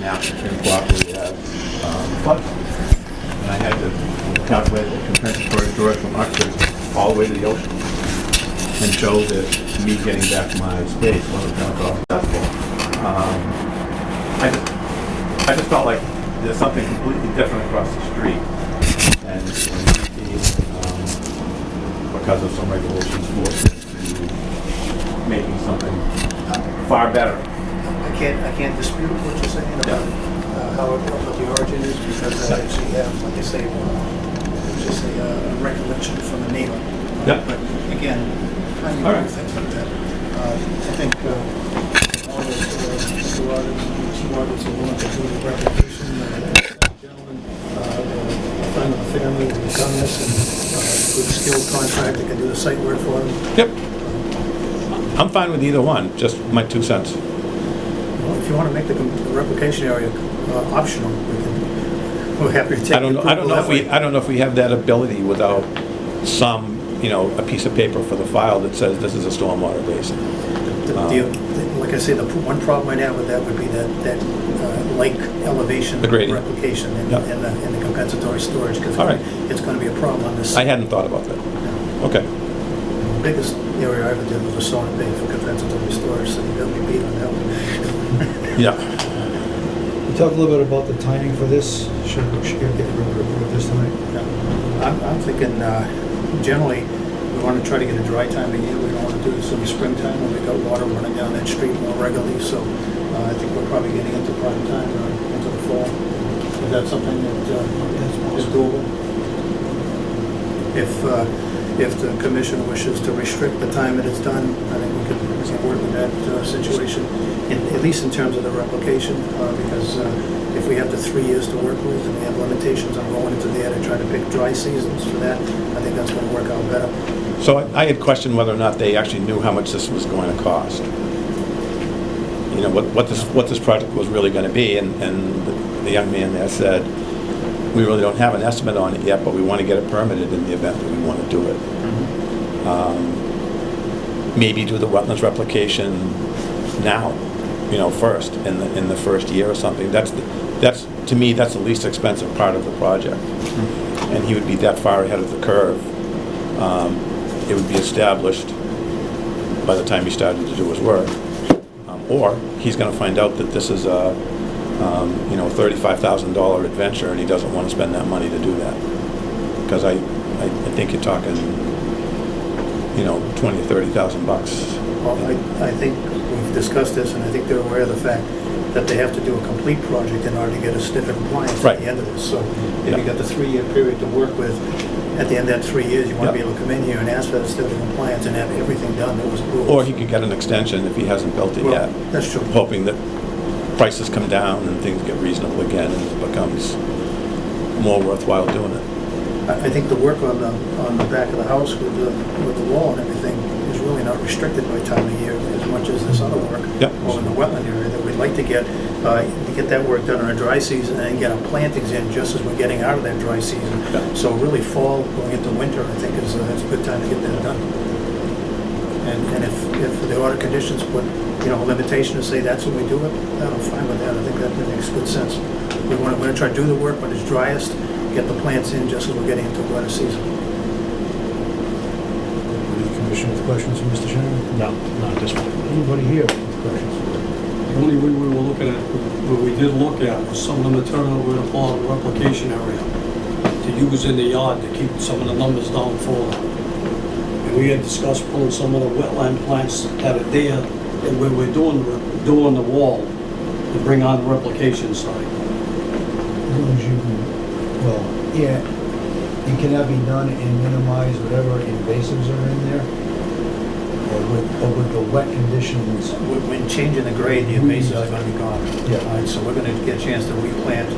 map improperly as flood zone. And I had to calculate the compensatory storage from Oxford all the way to the ocean and show that me getting back my space wasn't going to cost successful. I just felt like there's something completely different across the street, and because of some regulations, forced into making something far better. I can't dispute what you're saying about what the origin is, because I actually have, like I say, just a recollection from a neighbor. Yeah. But again, how you do things like that. I think all of the Roberts are willing to do the replication. Gentlemen, a friend of the family who has done this, and good skilled contractor can do the site work for them. Yep. I'm fine with either one, just my 2 cents. Well, if you want to make the replication area optional, we're happy to take. I don't know if we have that ability without some, a piece of paper for the file that says this is a stormwater basin. Like I say, the one problem I'd have with that would be that lake elevation replication and the compensatory storage, because it's going to be a problem on this. I hadn't thought about that. Yeah. Okay. The biggest area I ever did was a sauna bay for compensatory storage, so you got me beat on that one. Yeah. We talk a little bit about the timing for this. Should get rid of this tonight? Yeah. I'm thinking generally we want to try to get a dry time of year. We don't want to do this in the springtime when we got water running down that street more regularly. So I think we're probably getting into prime time into the fall. Is that something that is doable? If the commission wishes to restrict the time that it's done, I think we can work with that situation, at least in terms of the replication, because if we have the 3 years to work with and we have limitations on going into there to try to pick dry seasons for that, I think that's going to work out better. So I had questioned whether or not they actually knew how much this was going to cost. What this project was really going to be, and the young man there said, we really don't have an estimate on it yet, but we want to get it permitted in the event that we want to do it. Maybe do the wetlands replication now, first in the first year or something. That's to me, that's the least expensive part of the project, and he would be that far ahead of the curve. It would be established by the time he started to do his work, or he's going to find out that this is a $35,000 adventure, and he doesn't want to spend that money to do that. Because I think you're talking, $20,000 or $30,000 bucks. Well, I think we've discussed this, and I think they're aware of the fact that they have to do a complete project in order to get a certificate of compliance at the end of this. So if you got the 3-year period to work with, at the end of that 3 years, you want to be able to come in here and ask for the certificate of compliance and have everything done that was approved. Or he could get an extension if he hasn't built it yet. That's true. Hoping that prices come down and things get reasonable again, and it becomes more worthwhile doing it. I think the work on the back of the house with the wall and everything is really not restricted by time of year as much as this other work. Or in the wetland area that we'd like to get that work done in a dry season and get our plantings in just as we're getting out of that dry season. So really fall going into winter, I think is a good time to get that done. And if the order conditions put a limitation to say that's when we do it, I'm fine with that. I think that makes good sense. We're going to try to do the work when it's driest, get the plants in just as we're getting into wetter season. Any commission with questions for Mr. Chairman? No, not at this point. Anybody here with questions? The only way we were looking at, what we did look at, was some of the material we're going to pull out of the replication area to use in the yard to keep some of the numbers down for them. And we had discussed pulling some of the wetland plants that are there, and when we're doing the wall, to bring on the replication side. It cannot be done and minimize whatever invasives are in there, or with the wet conditions. When changing the grade, the invasives are going to be gone. Yeah. So we're going to get a chance to replant,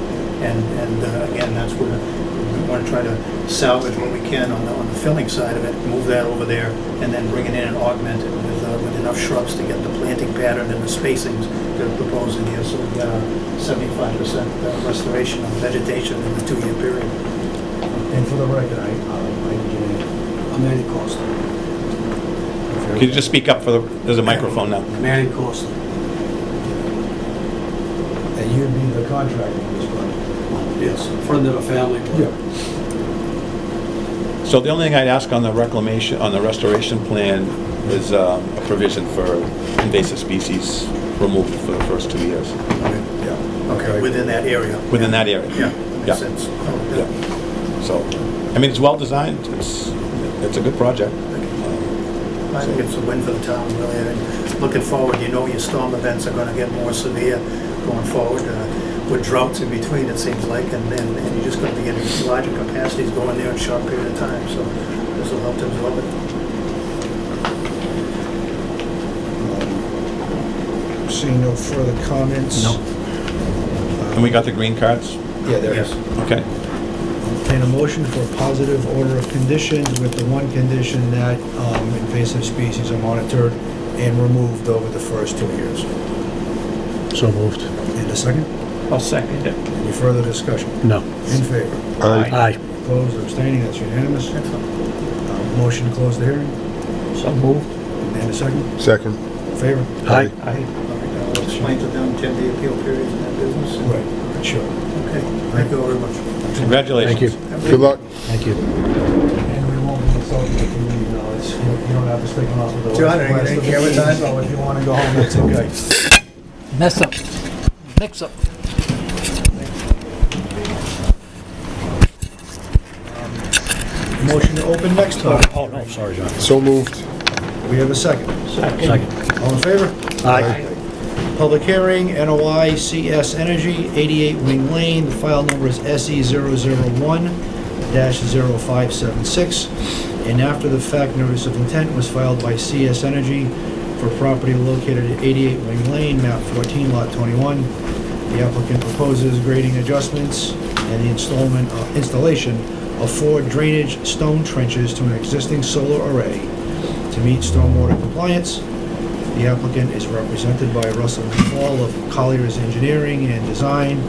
and again, that's where we want to try to salvage what we can on the filling side of it, move that over there, and then bring it in and augment it with enough shrubs to get the planting pattern and the spacings that are proposed in here. So we've got a 75% restoration of vegetation in the 2-year period. And for the record, I'm Manny Costa. Could you just speak up there's a microphone now. Manny Costa. And you would be the contractor on this project. Yes, friend of the family. So the only thing I'd ask on the reclamation, on the restoration plan is a provision for invasive species removal for the first 2 years. Yeah. Okay, within that area. Within that area. Yeah, Yeah. makes sense. Oh, Yeah. So, I mean, it's well designed. It's a good project. I think it's a win for the town, really. And looking forward, you know your storm events are gonna get more severe going forward, with droughts in between, it seems like, and you're just gonna be getting larger capacities going there in a short period of time, so this will help to absorb it. Seeing no further comments? No. And we got the green cards? Yeah, there Yes. is. Okay. Entertain a motion for a positive order of conditions with the one condition that invasive species are monitored and removed over the first 2 years. So moved. And a second? I'll second it. Any further discussion? No. In favor? Aye. Opposed or abstaining? That's unanimous. Motion to close the hearing? So moved. And a second? Second. In favor? Aye. I'll explain to them 10-day appeal periods in that business. Right, sure. Okay, thank you very much. Congratulations. Thank you. Good luck. Thank you. And we won't be insulted if you leave, you don't have to stick on off with the John, rest any of the camera meeting, time? so if you want to go home, that's okay. Mess up. Mix up. Motion to open next time. Oh, no, sorry, John. So moved. We have a second. Second. All in favor? Aye. Public hearing, NOI CS Energy, 88 Wing Lane. The file number is SE001-0576. An after-the-fact notice of intent was filed by CS Energy for property located at 88 Wing Lane, map 14, lot 21. The applicant proposes grading adjustments and the installation of 4 drainage stone trenches to an existing solar array to meet stormwater compliance. The applicant is represented by Russell Hall of Collier's Engineering and Design.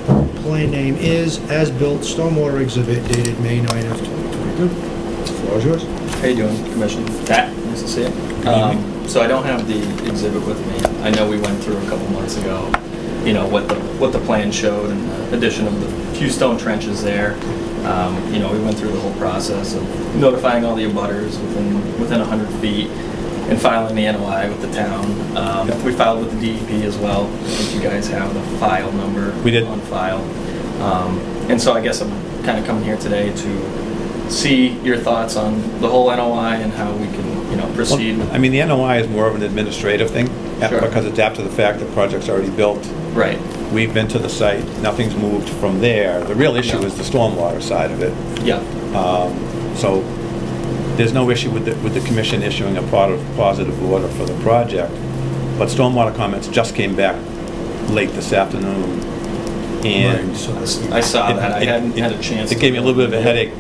Plan name is As-Built Stormwater Exhibit dated May 9th of 2022. The floor is yours. How you doing, Commissioner? Pat, nice to see you. So I don't have the exhibit with me. I know we went through a couple months ago, you know, what the plan showed and the addition of the few stone trenches there. You know, we went through the whole process of notifying all the abutters within 100 feet and filing the NOI with the town. We filed with the DEP as well. I think you guys have the file number We did. on file. And so I guess I'm kind of coming here today to see your thoughts on the whole NOI and how we can, you know, proceed. I mean, the NOI is more of an administrative thing, Sure. because it's after the fact, the project's already built. Right, We've been to the site, nothing's moved from there. The real issue Yeah. is the stormwater side of it. yeah, So there's no issue with the commission issuing a positive order for the project, but stormwater comments just came back late this afternoon, and Right, so that's- I saw that. I hadn't had a chance. it gave me a little bit of a headache,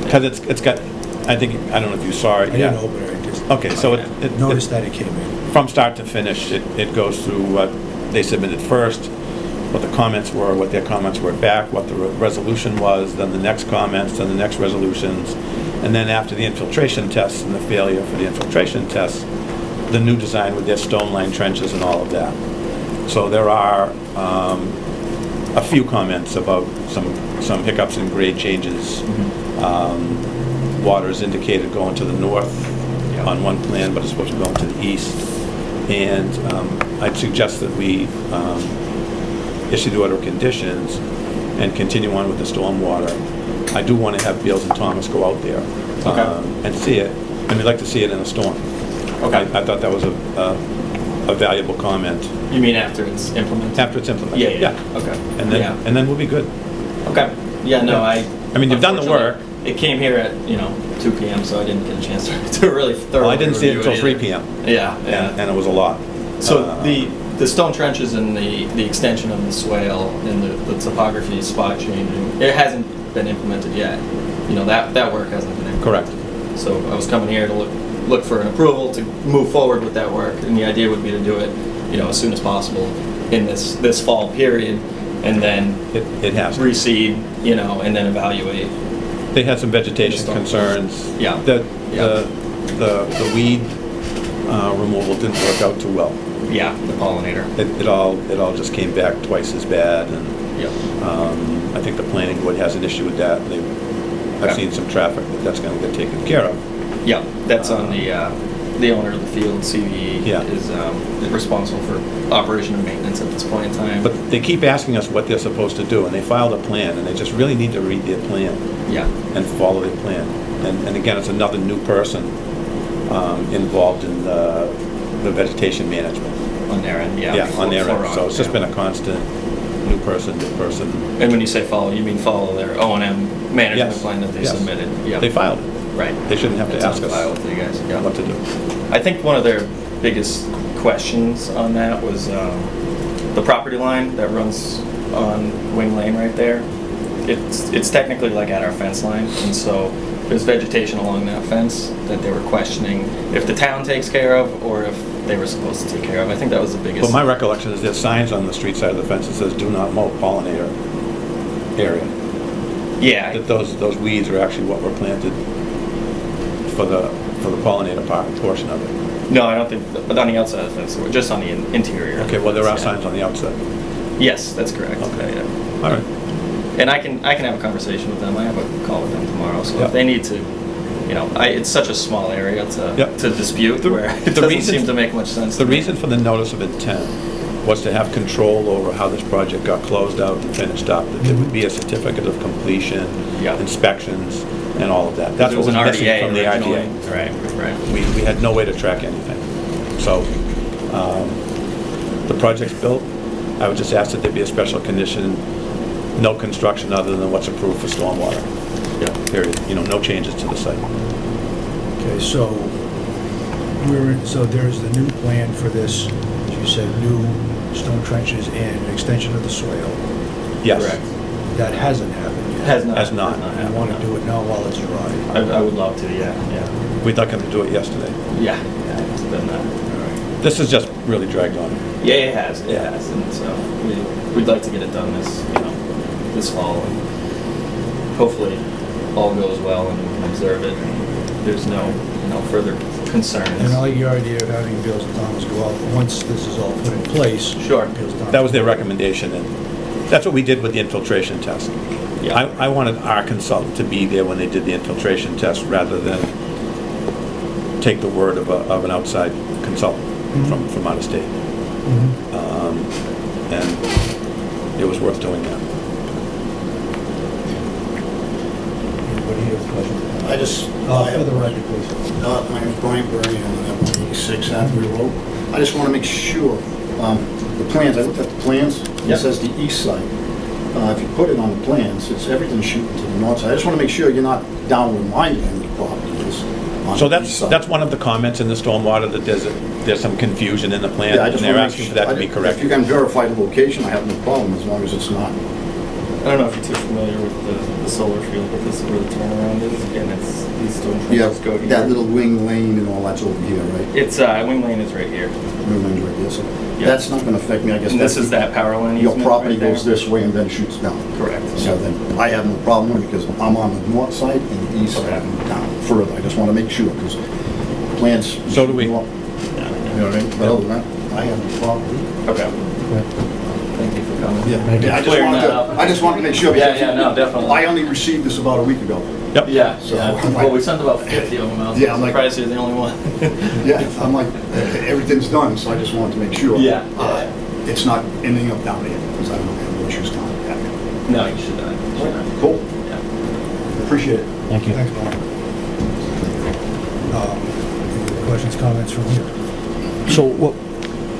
because it's got, I don't know if you saw it I yet. didn't open it, I just Okay, so it noticed that it came in. from start to finish, it goes through what they submitted first, what the comments were, what their comments were back, what the resolution was, then the next comments, then the next resolutions, and then after the infiltration tests and the failure for the infiltration tests, the new design with their stone line trenches and all of that. So there are a few comments about some hiccups and grade changes. Water is indicated going to the north on one plan, but it's supposed to be going to the east. And I'd suggest that we issue the order of conditions and continue on with the stormwater. I do want to have Beals and Thomas go out there and see it, and we'd like to see it in a storm. Okay. I thought that was a valuable comment. You mean after it's implemented? After it's implemented. Yeah. Okay. And then, Yeah. and then we'll be good. Okay. Yeah, no, I mean, you've done the work. unfortunately, It came here at, 2 p.m., so I didn't get a chance to really thoroughly Well, I didn't see it review until 3 either. p.m. Yeah, yeah. And it was a lot. So the stone trenches and the extension of the swale and the topography spot changing, it hasn't been implemented yet. That work hasn't been implemented. Correct. So I was coming here to look for an approval to move forward with that work, and the idea would be to do it, as soon as possible in this fall period, and then It has. reseed, and then evaluate. They had some vegetation Storm. concerns. Yeah. The weed removal didn't work out too well. Yeah, the pollinator. It all just came back twice as bad, and Yep. I think the planning board has an issue with that. I've Okay. seen some traffic that's gonna get taken care of. Yeah, that's on the owner of the field, CVE, Yeah. is responsible for operation and maintenance at this point in time. But they keep asking us what they're supposed to do, and they filed a plan, and they just really need to read their plan Yeah, and follow their plan. And again, it's another new person involved in the vegetation management. on their end, yeah. Yeah, on their end. For- So it's just yeah. been a constant new person. And when you say follow, you mean follow their O&M management Yes, plan that they yes. submitted? Yeah. They filed it. Right. They shouldn't have to It's ask on file us with you guys, yeah. what to do. I think one of their biggest questions on that was the property line that runs on Wing Lane right there. It's technically like at our fence line, and so there's vegetation along that fence that they were questioning if the town takes care of or if they were supposed to take care of. I think that was the biggest. But my recollection is there's signs on the street side of the fence that says, "Do not mow pollinator area." Yeah, That those weeds are actually what were planted for the pollinator portion of it. no, I don't think, but on the outside of the fence, just on the interior. Okay, well, there are Yeah. signs on the outside. Yes, that's correct. Okay. Yeah. All right. And I can have a conversation with them. I have a call with them tomorrow, so Yep. if they need to, it's such a small area Yep. to dispute where it the doesn't reason- seem to make much sense. The to me. reason for the notice of intent was to have control over how this project got closed out and finished up. That there would be a certificate of completion, Yeah. inspections, and all of that. That's It what was was an missing RDA from the originally. RDA. Right. We had no way to track anything. So, the project's built. I would just ask that there be a special condition, no construction other than what's approved for stormwater. Yeah. Period. No changes to the site. Okay, so there's the new plan for this, as you said, new stone trenches and an extension of the swale. Yes. Correct. That hasn't happened yet. Has not. Has not. I want to do it now while it's dry. I would love to. Yeah. We'd like him to do it yesterday. Yeah. It's been that. This has just really dragged on. Yeah, it has. It Yeah. has, and so we'd like to get it done this fall, and hopefully all goes well and we can observe it. There's no further concerns. And I like your idea of having Beals and Thomas go out, once this is all put in place. Sure. Beals and Thomas- That was their recommendation, and that's what we did with the infiltration test. Yeah. I wanted our consultant to be there when they did the infiltration test, rather than take the word of an outside consultant from out of state. Mhm. And it was worth doing that. Anybody have questions? I just, For the record, please. my name's Brian Berry, and I'm on 86 Hathaway Road. I just want to make sure, the plans, I looked at the plans, Yeah. it says the east side. If you put it on the plans, it's everything shooting to the north side. I just want to make sure you're not down where my end of the property is, on So the east side. that's one of the comments in the stormwater, that there's some confusion in the plan, Yeah, I and just they're want to asking make for that to be sure. If corrected. you can verify the location, I have no problem, as long as it's not. I don't know if you're too familiar with the solar field, but this is where the turnaround is, and it's these stone Yeah, trenches go here. that little wing lane and all that's over here, right? It's Wing Lane is right here, Wing lane's right there, so Yeah. that's not going to affect me, I guess. and this that's- is that power line. Your easement property right there. goes this way and then shoots down. Correct. So then, I have no problem with it because I'm on the north side and the east side, Okay. and down further. I just want to make sure, because plans. So do we. You know what I mean? But other than that, I have no problem. Okay. Thank you for coming. Yeah, Thank you. I just Clearing wanted that to, up. I just wanted to make sure. Yeah, because yeah, no, definitely. I only received this about a week ago. Yep. Yeah, So, yeah. I'm Well, like- we sent about 50 of them out. Yeah, I'm like- Surprised you're the only one. Yeah, I'm like, everything's done, so I just wanted to make sure. Yeah, It's not ending up down here, because I don't have no issues down there. No, you should not. You should not. Cool, Yeah. appreciate it. Thank you. Thanks, Brian. Any questions, comments from you?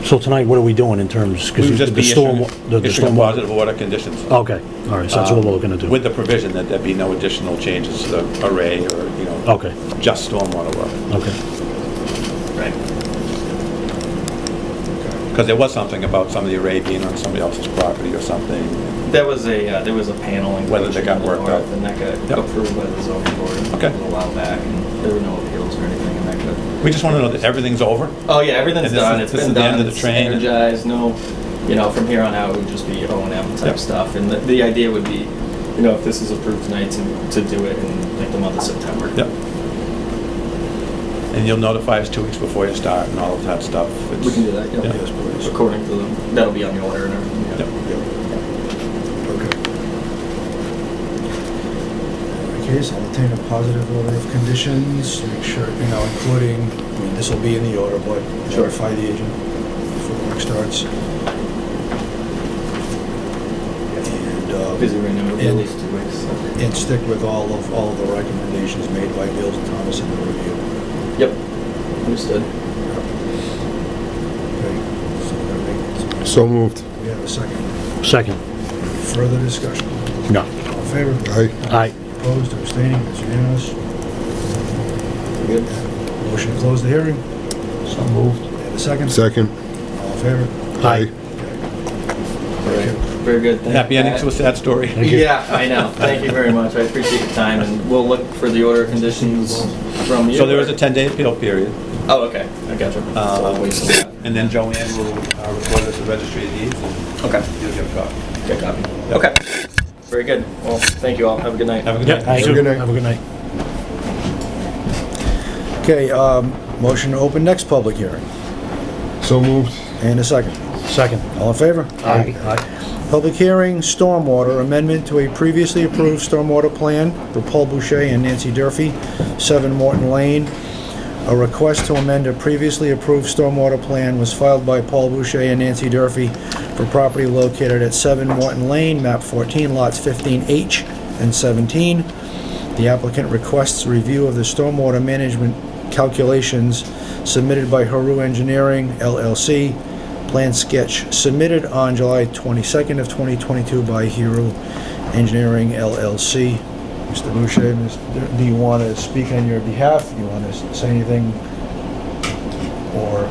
So tonight, what are we doing in terms, We would because just the be storm, issuing issuing positive order conditions. Okay, all right, so that's what we're looking to do. With the provision that there be no additional changes to the array or, Okay, just stormwater work. okay. Right. Because there was something about some of the array being on somebody else's property or something. There was a panel in Whether they got worked out. and that got Yep. approved by the zoning board Okay. a little while back, and there were no appeals or anything, and that got. We just want to know that everything's over. Oh yeah, everything's And this done. is- It's this been is the done. end of the It's train. energized. No, from here on out it would just be O&M type Yep. stuff, and the idea would be, if this is approved tonight, to do it in like the month of September. Yep. And you'll notify us 2 weeks before you start and all of that stuff. We can do that, yeah. Yeah. Yes, please. According to the, that'll be on the order and everything. Yep. Okay. In that case, I'll obtain a positive order of conditions, make sure, including, this will be in the order, but Sure. notify the agent before the work starts. And, Busy right now, it'll be at And- least 2 weeks. So. and stick with all of the recommendations made by Beals and Thomas in the review. Yep, understood. Okay. So we're gonna make- So moved. We have a second. Second. Further discussion. No. All in favor? Aye. Aye. Opposed, abstaining, it's unanimous. Good. Motion to close the hearing. So moved. And a second. Second. All in favor? Aye. Very good. Thank Happy you. ending to a sad story. Thank you. Yeah, I know. Thank you very much. I appreciate your time, and we'll look for the order of conditions from you. So there is a 10-day appeal period, Oh, okay. I gotcha. So I'll wait till that. and then Joanne will record us the registry of deeds, and Okay. you'll get a copy. Good copy. Okay. Very good. Well, thank you all. Have a good night. Have a good Yeah, night. you Have a too. good night. Have a good night. Okay, motion to open next public hearing. So moved. And a second. Second. All in favor? Aye. Public hearing, stormwater, amendment to a previously approved stormwater plan for Paul Boucher and Nancy Durfee, 7 Morton Lane. A request to amend a previously approved stormwater plan was filed by Paul Boucher and Nancy Durfee for property located at 7 Morton Lane, map 14, lots 15H and 17. The applicant requests review of the stormwater management calculations submitted by Haru Engineering, LLC. Plan sketch submitted on July 22nd of 2022 by Haru Engineering, LLC. Mr. Boucher, do you want to speak on your behalf? Do you want to say anything? Or,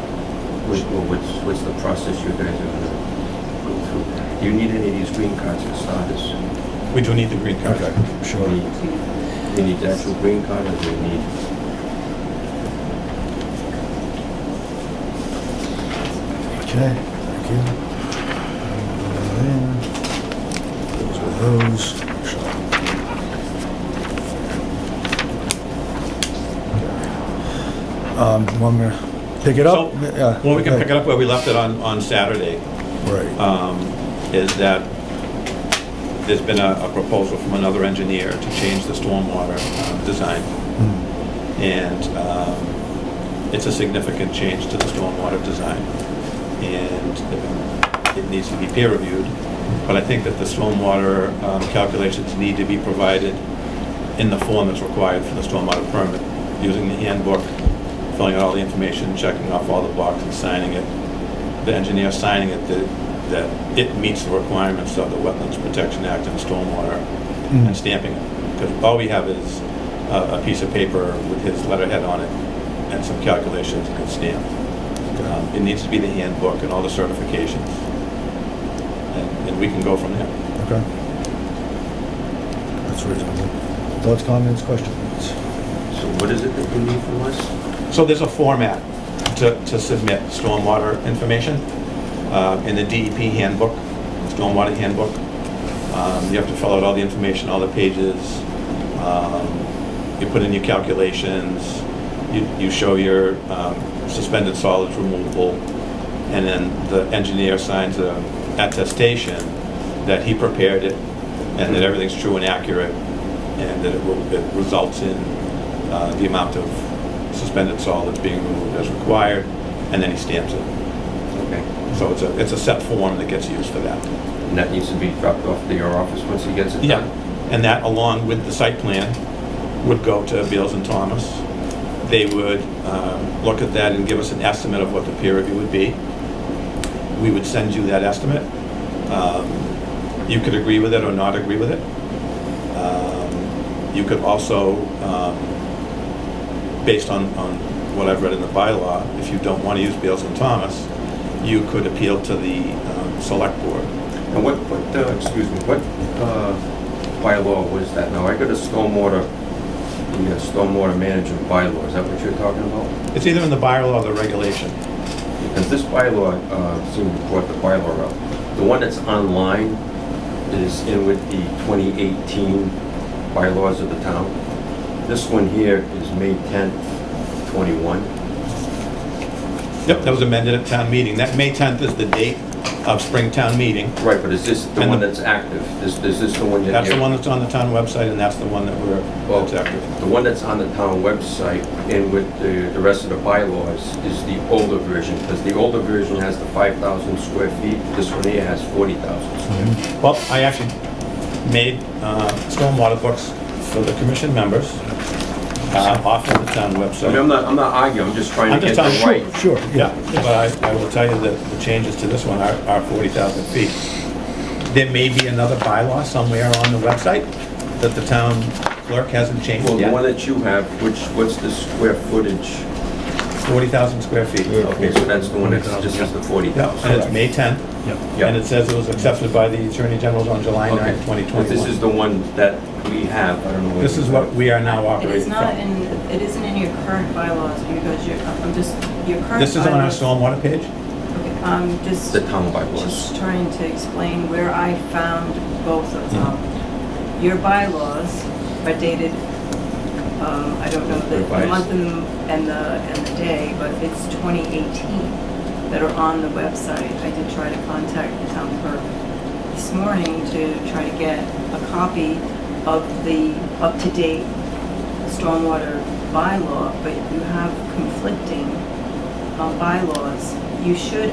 What's the process you guys are gonna go through? Do you need any of these green cards for starters? We do need the green card. okay, Do sure. you need the actual green card, or do you need? Okay, thank you. Those are those. Want me to pick it up? So, Yeah, well, we can okay. pick it up where we left it on Saturday, Right. is that there's been a proposal from another engineer to change the stormwater design. Hmm. And it's a significant change to the stormwater design. And it needs to be peer reviewed. But I think that the stormwater calculations need to be provided in the form that's required for the stormwater permit, using the handbook, filling out all the information, checking off all the boxes, signing it. The engineer signing it that it meets the requirements of the Wetlands Protection Act and stormwater, Mm. and stamping it. Because all we have is a piece of paper with his letterhead on it and some calculations and it's stamped. It needs to be the handbook and all the certifications. And we can go from there. Okay. That's reasonable. Thoughts, comments, questions? So what is it that you need from us? So there's a format to submit stormwater information in the DEP handbook, stormwater handbook. You have to fill out all the information, all the pages. You put in your calculations. You show your suspended solids removal, and then the engineer signs an attestation that he prepared it and that everything's true and accurate, and that it results in the amount of suspended solids being removed as required, and then he stamps it. Okay. So it's a set form that gets used for that. And that needs to be dropped off to your office once he gets it done? Yeah, and that along with the site plan would go to Beals and Thomas. They would look at that and give us an estimate of what the peer review would be. We would send you that estimate. You could agree with it or not agree with it. You could also, based on what I've read in the bylaw, if you don't want to use Beals and Thomas, you could appeal to the select board. And what bylaw was that? Now, I got a stormwater management bylaw. Is that what you're talking about? It's either in the bylaw or the regulation. Because this bylaw, seemed to brought the bylaw up. The one that's online is in with the 2018 bylaws of the town. This one here is May 10th, 2021. Yep, that was amended at town meeting. That May 10th is the date of spring town meeting. Right, but is this the And one the- that's active? Is this the one that That's the you're- one that's on the town website, and that's the one that Well, that's active. the one that's on the town website and with the rest of the bylaws is the older version, because the older version has the 5,000 square feet. This one here has 40,000 square feet. Well, I actually made stormwater books for the commission members off of the town I mean, website. I'm not arguing, I'm just trying I'm to just get the telling you. right. Sure, Yeah, but I will tell you that the changes to this one are 40,000 feet. There may be another bylaw somewhere on the website that the town clerk hasn't changed Well, the one yet. that you have, what's the square footage? 40,000 square feet. Okay, so that's the one that's just has the Yeah, 40,000. and it's May 10th, Yeah. and it says it was accepted by the Attorney General on July 9th, Okay. But 2021. this is the one that we have, I don't know. This is what we are now It operating is not from. in, it isn't in your current bylaws because your current bylaws. This is on our stormwater page? Okay, just. The town bylaws. Just trying to explain where I found both of them. Your bylaws are dated, I don't know the Revised. month and the day, but it's 2018 that are on the website. I did try to contact the town clerk this morning to try to get a copy of the up-to-date stormwater bylaw, but you have conflicting bylaws. You should,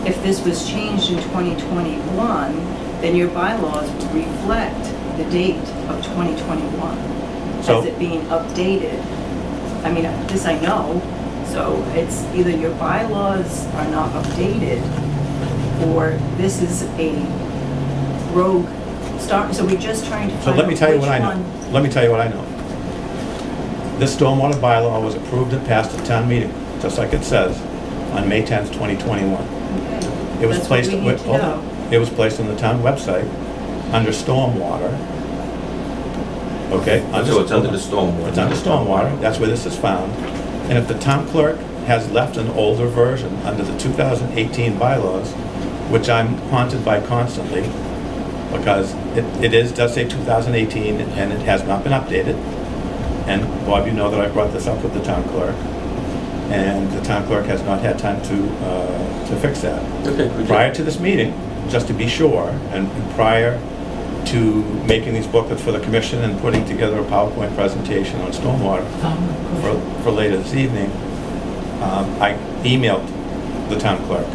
if this was changed in 2021, then your bylaws would reflect the date of 2021 So- as it being updated. I mean, this I know, so it's either your bylaws are not updated or this is a rogue start, so we're just trying to So find let out me tell you which what I know. one. Let me tell you what I know. This stormwater bylaw was approved and passed at town meeting, just like it says, on May 10th, 2021. Okay. It was That's what placed, we need to hold know. on. It was placed on the town website under stormwater. Okay? So it's under the stormwater. It's under stormwater, that's where this is found. And if the town clerk has left an older version under the 2018 bylaws, which I'm haunted by constantly, because does say 2018, and it has not been updated. And Bob, you know that I brought this up with the town clerk, and the town clerk has not had time to fix that. Okay, good Prior job. to this meeting, just to be sure, and prior to making these booklets for the commission and putting together a PowerPoint presentation on stormwater for later this evening, I emailed the town clerk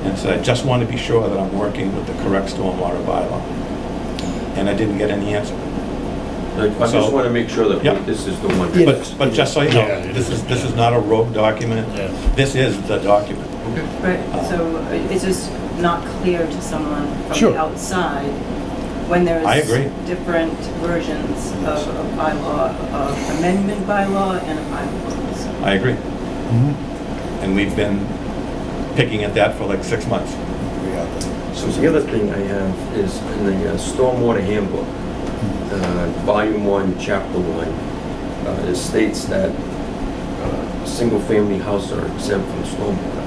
and said, I just want to be sure that I'm working with the correct stormwater bylaw. And I didn't get any answer. I just So- want to make sure that Yeah. this is the one. Yeah. But just so you know, Yeah, it this is not a rogue document. Yeah. This is the document. Right, so it's just not clear to someone from Sure. the outside when there's I agree. different versions of a bylaw, of amendment bylaw and a bylaw. So I agree. Mhm. And we've been picking at that for like 6 months. So the other thing I have is in the Stormwater Handbook, Volume 1, Chapter 1, it states that single-family houses are exempt from stormwater.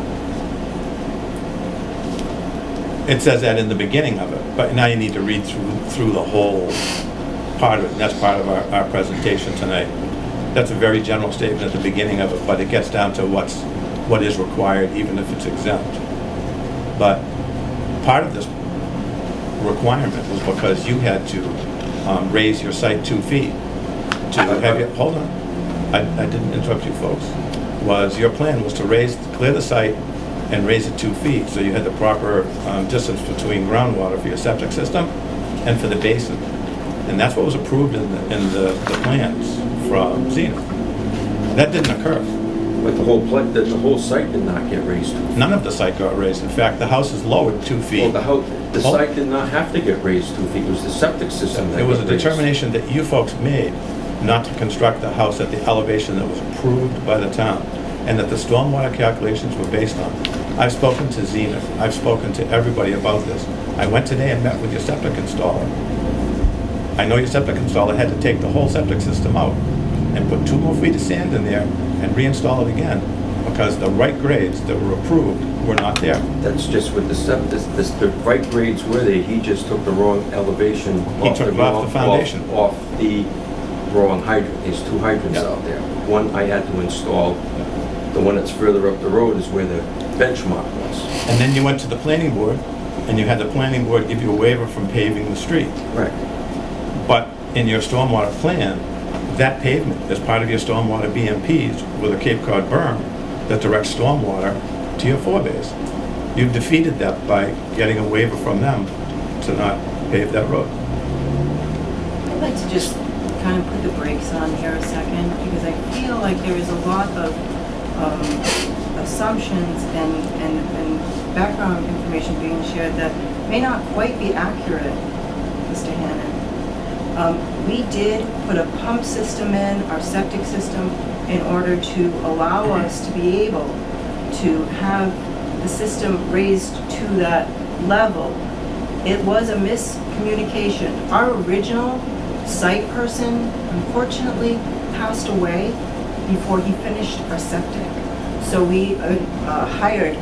It says that in the beginning of it, but now you need to read through the whole part of it, and that's part of our presentation tonight. That's a very general statement at the beginning of it, but it gets down to what is required, even if it's exempt. But part of this requirement was because you had to raise your site 2 feet to have your, hold on, I didn't interrupt you folks, your plan was to clear the site and raise it 2 feet, so you had the proper distance between groundwater for your septic system and for the basin. And that's what was approved in the plans from Zenith. That didn't occur. But the whole site did not get raised. None of the site got raised. In fact, the house is lowered 2 Well, feet. the site did not have to get raised 2 feet, it was the septic system that It was a got raised. determination that you folks made not to construct the house at the elevation that was approved by the town, and that the stormwater calculations were based on. I've spoken to Zenith, I've spoken to everybody about this. I went today and met with your septic installer. I know your septic installer had to take the whole septic system out and put 2 more feet of sand in there and reinstall it again, because the right grades that were approved were not there. That's just with the septic, the right grades were there, he just took the wrong elevation. He took it off the foundation. Off the wrong hydrant. There's two hydrants Yeah. out there. One I had to install, the one that's further up the road is where the benchmark was. And then you went to the planning board, and you had the planning board give you a waiver from paving the street. Right. But in your stormwater plan, that pavement is part of your stormwater BMPs with a Cape Cod berm that directs stormwater to your forebays. You've defeated that by getting a waiver from them to not pave that road. I'd like to just kind of put the brakes on here a second, because I feel like there is a lot of assumptions and background information being shared that may not quite be accurate, Mr. Hannon. We did put a pump system in, our septic system, in order to allow us to be able to have the system raised to that level. It was a miscommunication. Our original site person unfortunately passed away before he finished our septic. So we hired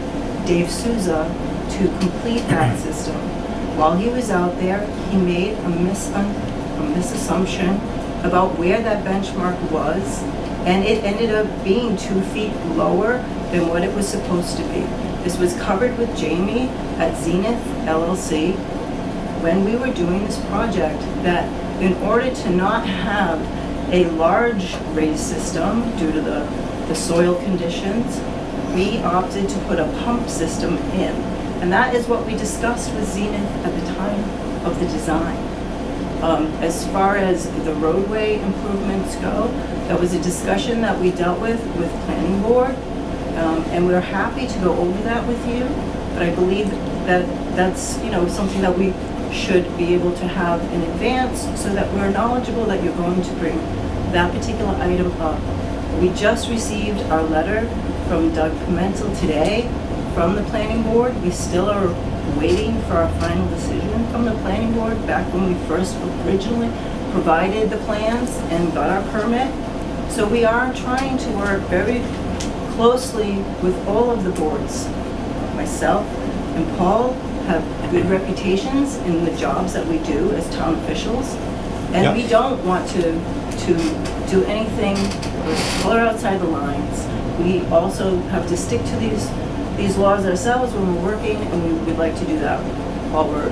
Dave Souza to complete that system. While he was out there, he made a misassumption about where that benchmark was, and it ended up being 2 feet lower than what it was supposed to be. This was covered with Jamie at Zenith LLC when we were doing this project, that in order to not have a large raised system due to the soil conditions, we opted to put a pump system in. And that is what we discussed with Zenith at the time of the design. As far as the roadway improvements go, that was a discussion that we dealt with planning board, and we're happy to go over that with you. But I believe that that's, something that we should be able to have in advance, so that we're knowledgeable that you're going to bring that particular item up. We just received our letter from Doug Pimentel today from the planning board. We still are waiting for our final decision from the planning board back when we first originally provided the plans and got our permit. So we are trying to work very closely with all of the boards. Myself and Paul have good reputations in the jobs that we do as town officials. And Yep. we don't want to do anything or color outside the lines. We also have to stick to these laws ourselves when we're working, and we would like to do that while we're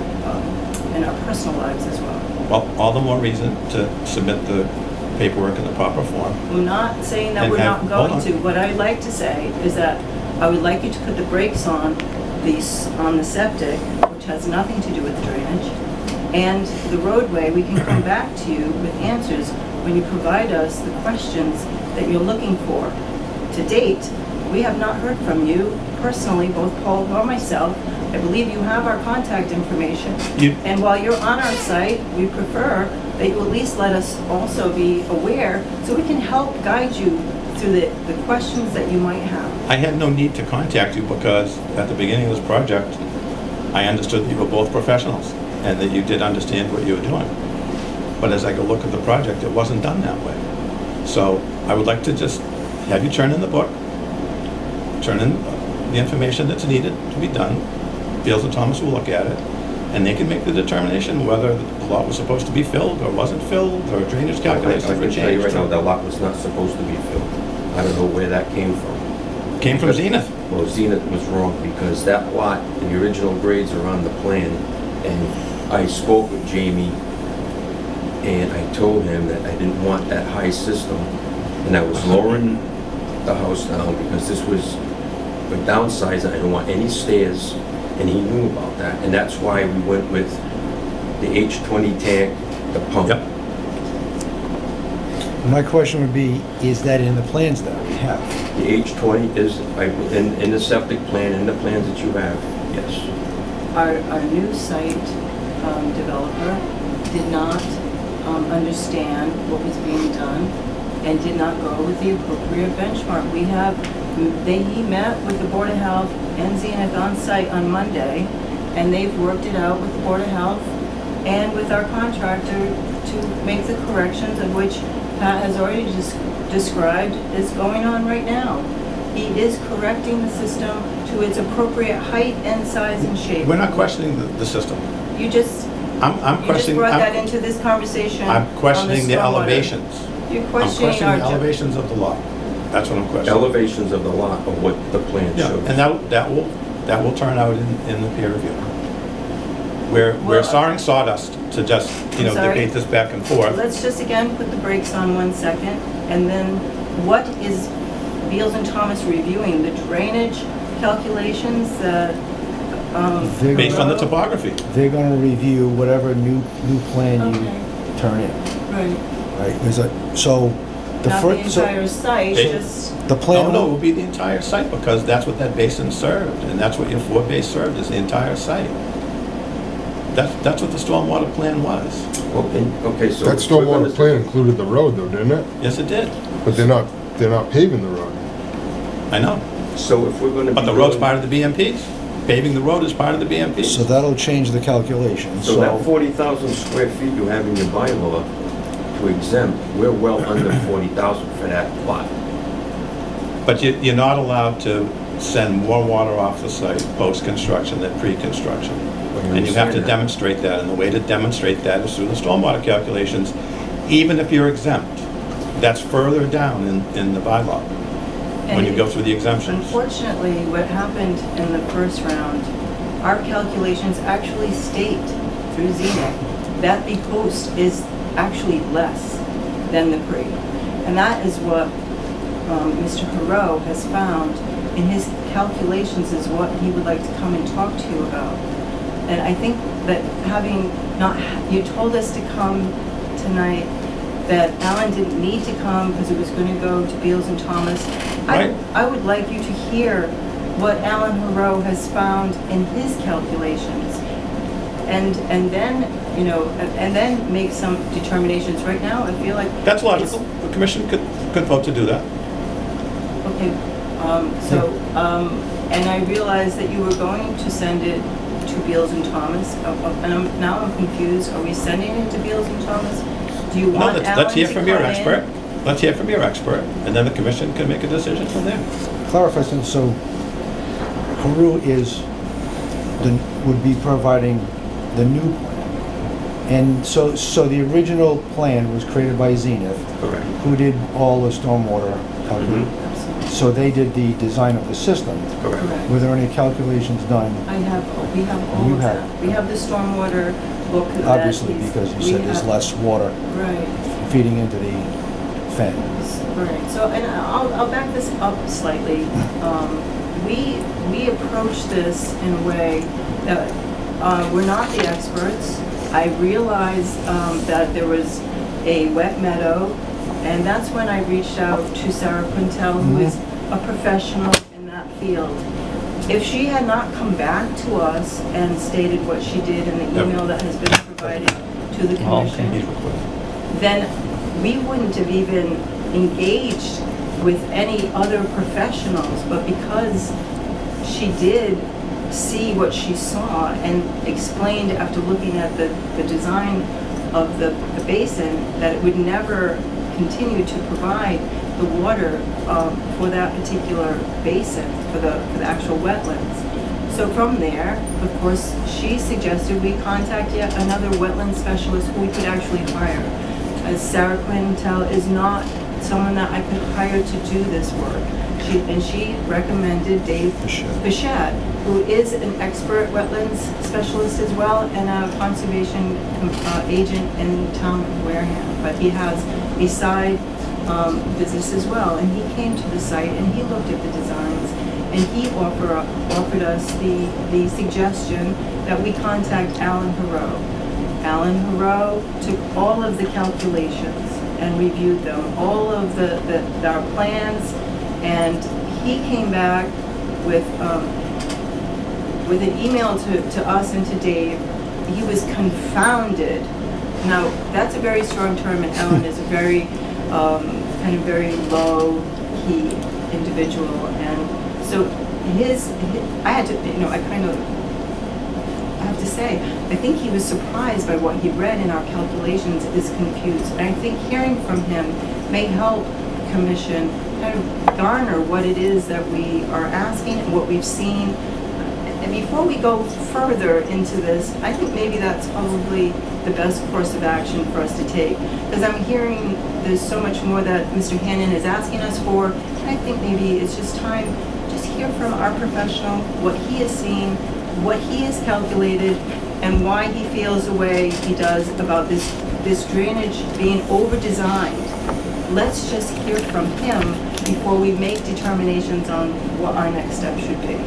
in our personal lives as well. Well, all the more reason to submit the paperwork in the proper form. I'm not saying that And we're not hold going on. to. What I'd like to say is that I would like you to put the brakes on the septic, which has nothing to do with the drainage, and the roadway. We can come back to you with answers when you provide us the questions that you're looking for. To date, we have not heard from you personally, both Paul nor myself. I believe you have our contact information. And while you're on our site, we prefer that you at least let us also be aware, so we can help guide you through the questions that you might have. I had no need to contact you because at the beginning of this project, I understood that you were both professionals and that you did understand what you were doing. But as I go look at the project, it wasn't done that way. So I would like to just have you turn in the book, turn in the information that's needed to be done. Beals and Thomas will look at it, and they can make the determination whether the lot was supposed to be filled or wasn't filled, or drainage I calculations can were tell you right changed. now, that lot was not supposed to be filled. I don't know where that came from. Came from Zenith. Well, Zenith was wrong because that lot, the original grades are on the plan, and I spoke with Jamie, and I told him that I didn't want that high system, and I was lowering the house down because this was a downsize, and I don't want any stairs, and he knew about that, and that's why we went with the H20 tank, the pump. Yep. My question would be, is that in the plans that we have? The H20 is in the septic plan, in the plans that you have, yes. Our new site developer did not understand what was being done and did not go with the appropriate benchmark. He met with the Board of Health and Zenith on site on Monday, and they've worked it out with the Board of Health and with our contractor to make the corrections, of which Pat has already described is going on right now. He is correcting the system to its appropriate height and size and shape. We're not questioning the system. You just I'm You just questioning, brought that into this conversation. I'm questioning the on stormwater. elevations. You're I'm questioning questioning the our. elevations of the lot. That's what I'm questioning. Elevations of the lot of what the plan Yeah, shows. and that will turn out in the peer review. We're Well, sawing sawdust to just, I'm sorry? debate this back and forth. Let's just again put the brakes on 1 second, and then what is Beals and Thomas reviewing? The drainage calculations that, They're Based on the Road? topography. They're gonna review whatever new plan Okay. you turn in, Right, right? So, the not the first, entire site, They- just, the plan. No, it will be the entire site, because that's what that basin served, and that's what your four-base served, is the entire site. That's what the stormwater plan was. Well, okay, so. That if we're gonna stormwater plan included the road though, didn't it? Yes, it did. But they're not paving the road. I know. So if we're gonna be. But the road's doing- part of the BMPs. Paving the road is part of the BMPs. So that'll change the calculation, So that 40,000 square feet you have in your bylaw to exempt, we're well under 40,000 for that lot. But you're not allowed to send more water off the site post-construction than pre-construction. And you have to demonstrate that, and the way to demonstrate that is through the stormwater calculations, even if you're exempt. That's further down in the bylaw, when you go through the exemptions. unfortunately, what happened in the first round, our calculations actually state through Zenith that the post is actually less than the pre. And that is what Mr. Perot has found in his calculations, is what he would like to come and talk to you about. And I think that you told us to come tonight, that Alan didn't need to come because it was going to go to Beals and Thomas. Right. I would like you to hear what Alan Perot has found in his calculations. And then, and then make some determinations. Right now, I feel like. That's logical. The commission could vote to do that. Okay, and I realized that you were going to send it to Beals and Thomas, and now I'm confused. Are we sending it to Beals and Thomas? Do you No, want let's Alan hear to from your come in? expert. Let's hear from your expert, and then the commission can make a decision from there. clarify something, so Peru would be providing the new plan. And so the original plan was created by Zenith, Correct. who did all the stormwater calculations. Absolutely. So they did the design of the system. Correct. Correct. Were there any calculations done? We have all You of have- that. We have the stormwater book that Obviously, he's- because you we said there's have- less water Right. feeding into the fen. Right, so, and I'll back this up slightly. We approach this in a way that we're not the experts. I realized that there was a wet meadow, and that's when I reached out to Sarah Quintel, who is a professional in that field. If she had not come back to us and stated what she did in the Yep. email that has been provided to the commission, He's recording. then we wouldn't have even engaged with any other professionals, but because she did see what she saw and explained after looking at the design of the basin, that it would never continue to provide the water for that particular basin, for the actual wetlands. So from there, of course, she suggested we contact yet another wetland specialist who we could actually hire. As Sarah Quintel is not someone that I could hire to do this work. She recommended Dave Bichette, who is an expert wetlands specialist as well, and a conservation agent in town of Wareham. But he has a side business as well, and he came to the site and he looked at the designs, and he offered us the suggestion that we contact Alan Perot. Alan Perot took all of the calculations and reviewed them, all of our plans, and he came back with an email to us and to Dave. He was confounded. Now, that's a very strong term, and Alan is a very, kind of very low-key individual, and so I had to, I have to say, I think he was surprised by what he read in our calculations, is confused. And I think hearing from him may help the commission kind of garner what it is that we are asking and what we've seen. And before we go further into this, I think maybe that's probably the best course of action for us to take. Because I'm hearing there's so much more that Mr. Hannon is asking us for. And I think maybe it's just time, just hear from our professional, what he has seen, what he has calculated, and why he feels the way he does about this drainage being over-designed. Let's just hear from him before we make determinations on what our next step should be.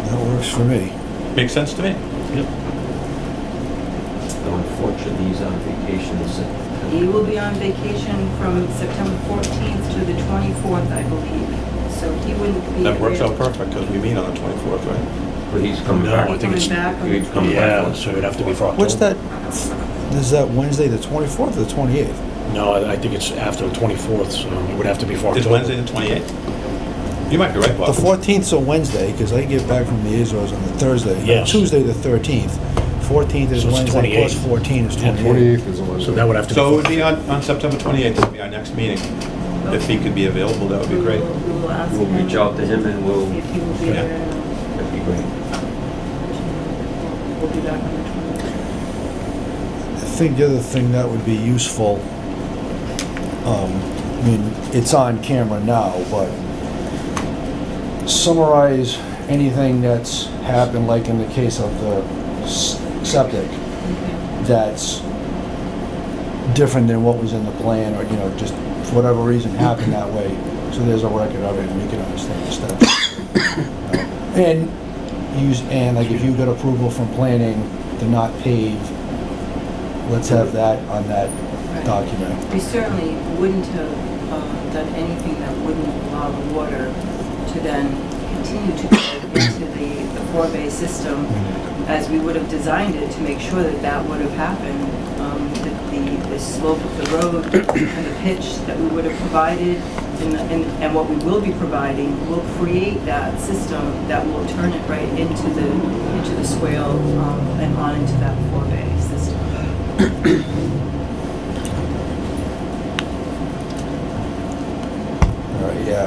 That works for me. Makes sense to me. Unfortunately, he's on vacation. He will be on vacation from September 14th to the 24th, I believe. So he wouldn't be That works there. out perfect, because we meet on the 24th, right? But he's coming No, back. I think it's, Coming back on the He'd come back. yeah, so it'd have to be for October. What's that? Is that Wednesday, the 24th or the 28th? No, I think it's after the 24th, so it would have to be for Is October. Wednesday the 28th? You might be right, Bob. The 14th's a Wednesday, because I get back from the Azores on the Thursday. Yes. Tuesday, the 13th. 14th is So it's Wednesday, plus 28th. 14 is 28. 28th is a Wednesday. So that would have to be. So it would for- be on September 28th, that would be our next meeting. If he could be available, that would be great. We will ask We'll him reach out to him and we'll, if he will be Yeah. there. that'd be great. We'll be back on the 20th. I think the other thing that would be useful, I mean, it's on camera now, but summarize anything that's happened, like in the case of the septic, that's different than what was in the plan, or, you know, just for whatever reason happened that way, so there's a record of it and we can understand the steps. And use, and like if you got approval from planning to not pave, let's have that on that Right. document. We certainly wouldn't have done anything that wouldn't allow the water to then continue to go into the four-bay system as we would have designed it to make sure that that would have happened. The slope of the road and the pitch that we would have provided and what we will be providing will create that system that will turn it right into the swale and on into that four-bay system. All right, yeah,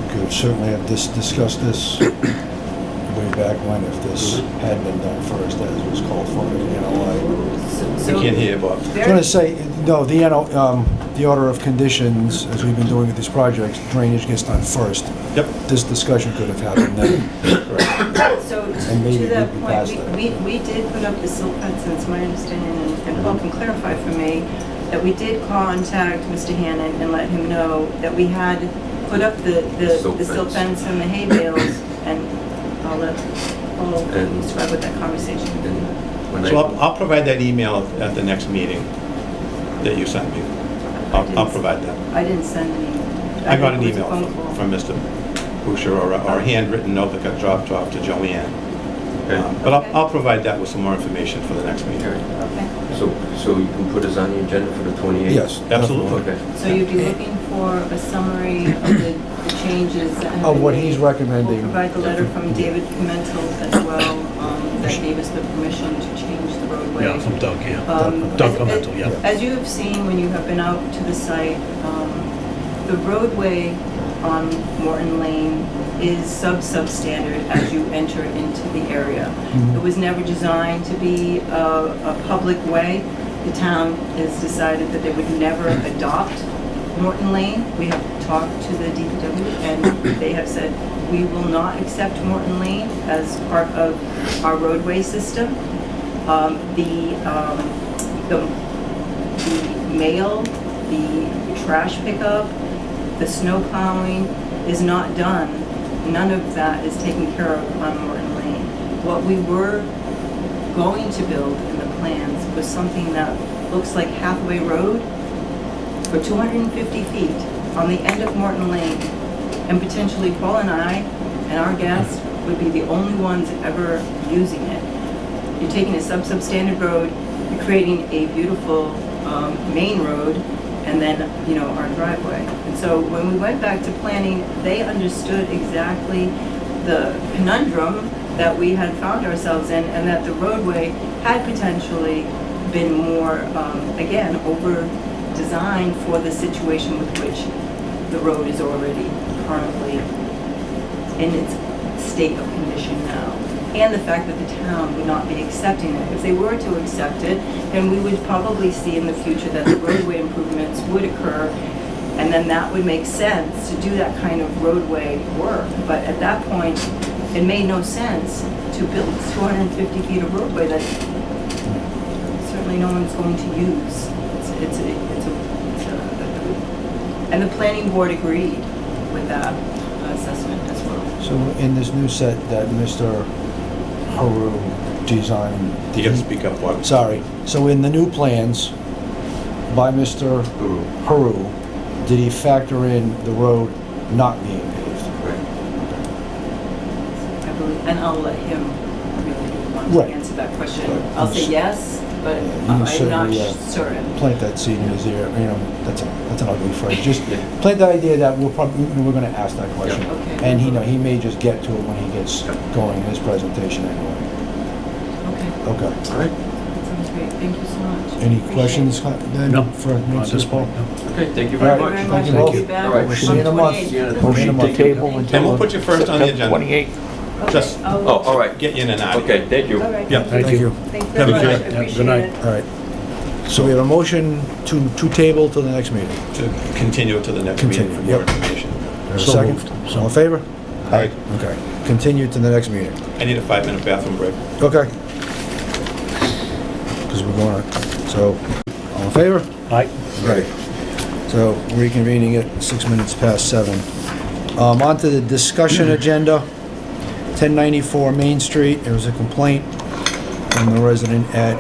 we could certainly have discussed this way back when, if this had been done first, as was called for, you know, We can't hear you, Bob. I was gonna say, no, the order of conditions, as we've been doing with these projects, drainage gets done first. Yep. This discussion could have happened then. So And maybe to that we'd be past point, that. we did put up the silt fence, and it's my understanding, and Paul can clarify for me, that we did contact Mr. Hannon and let him know that we had put up the Silt silt fence. fence and the hay bales, and I'll let Paul And- describe what that conversation. And when So I'll provide that email at the next meeting that you sent me. I'll provide that. I didn't send any. I got an think it email was a phone call. from Mr. Boucher, or a handwritten note that got dropped off to Joanne. Okay. But Okay. I'll provide that with some more information for the next meeting. Okay, So you can put us on the agenda for the 28th? Yes. Absolutely. Okay. so you'd be looking for a summary of the changes that have Of been what made. he's recommending. We'll provide the letter from David Pimentel as well, that gave us the permission to change the roadway. Yeah, from Doug, yeah. As- Doug Pimentel, yeah. As you have seen when you have been out to the site, the roadway on Morton Lane is substandard as you enter into the area. It was never designed to be a public way. The town has decided that they would never adopt Morton Lane. We have talked to the DPW and they have said, we will not accept Morton Lane as part of our roadway system. The mail, the trash pickup, the snow plowing is not done. None of that is taken care of on Morton Lane. What we were going to build in the plans was something that looks like Hathaway Road for 250 feet on the end of Morton Lane. And potentially Paul and I and our guests would be the only ones ever using it. You're taking a substandard road, you're creating a beautiful main road, and then, our driveway. And so when we went back to planning, they understood exactly the conundrum that we had found ourselves in, and that the roadway had potentially been more, again, over-designed for the situation with which the road is already currently in its state of condition now, and the fact that the town would not be accepting it. If they were to accept it, then we would probably see in the future that the roadway improvements would occur, and then that would make sense to do that kind of roadway work. But at that point, it made no sense to build 250 feet of roadway that certainly no one's going to use. And the planning board agreed with that assessment as well. So in this new set that Mr. Haru designed. You gotta speak up, what? Sorry. So in the new plans by Mr. Haru, did he factor in the road not being paved? I believe, and I'll let him really want Right. to answer that question. Right. I'll say yes, but You I'm not certainly, certain. Plant that seed in his ear, that's an ugly phrase. Just plant the idea that we're gonna ask that question. Okay. And he may just get to it when he gets going in his presentation anyway. Okay, Okay. All right. that sounds great. Thank you so much. Any Appreciate questions it. then? No, for at this Mr. point, Paul? no. Okay, thank you All very right. much. Very Thank much. you We'll both. be back All right. on We'll see you in a month. 28th. Motion to table Thank And you. we'll put you first on the agenda. 28. Okay. Just Oh, all right. get you in and out. Okay, thank you. All right. Yeah. Thank you. Thanks Have very a much. good I night. Yeah, appreciate good night. it. All right. So we have a motion to table to the next meeting. To continue to the next meeting for Continue, more yep. information. We have a So second? moved. So- All in favor? Aye. Okay. Continue to the next meeting. I need a 5-minute bathroom break. Okay. Because we're going to, so, all in favor? Aye. Right. So reconvening at 6 minutes past 7. On to the discussion agenda. 1094 Main Street, there was a complaint from the resident at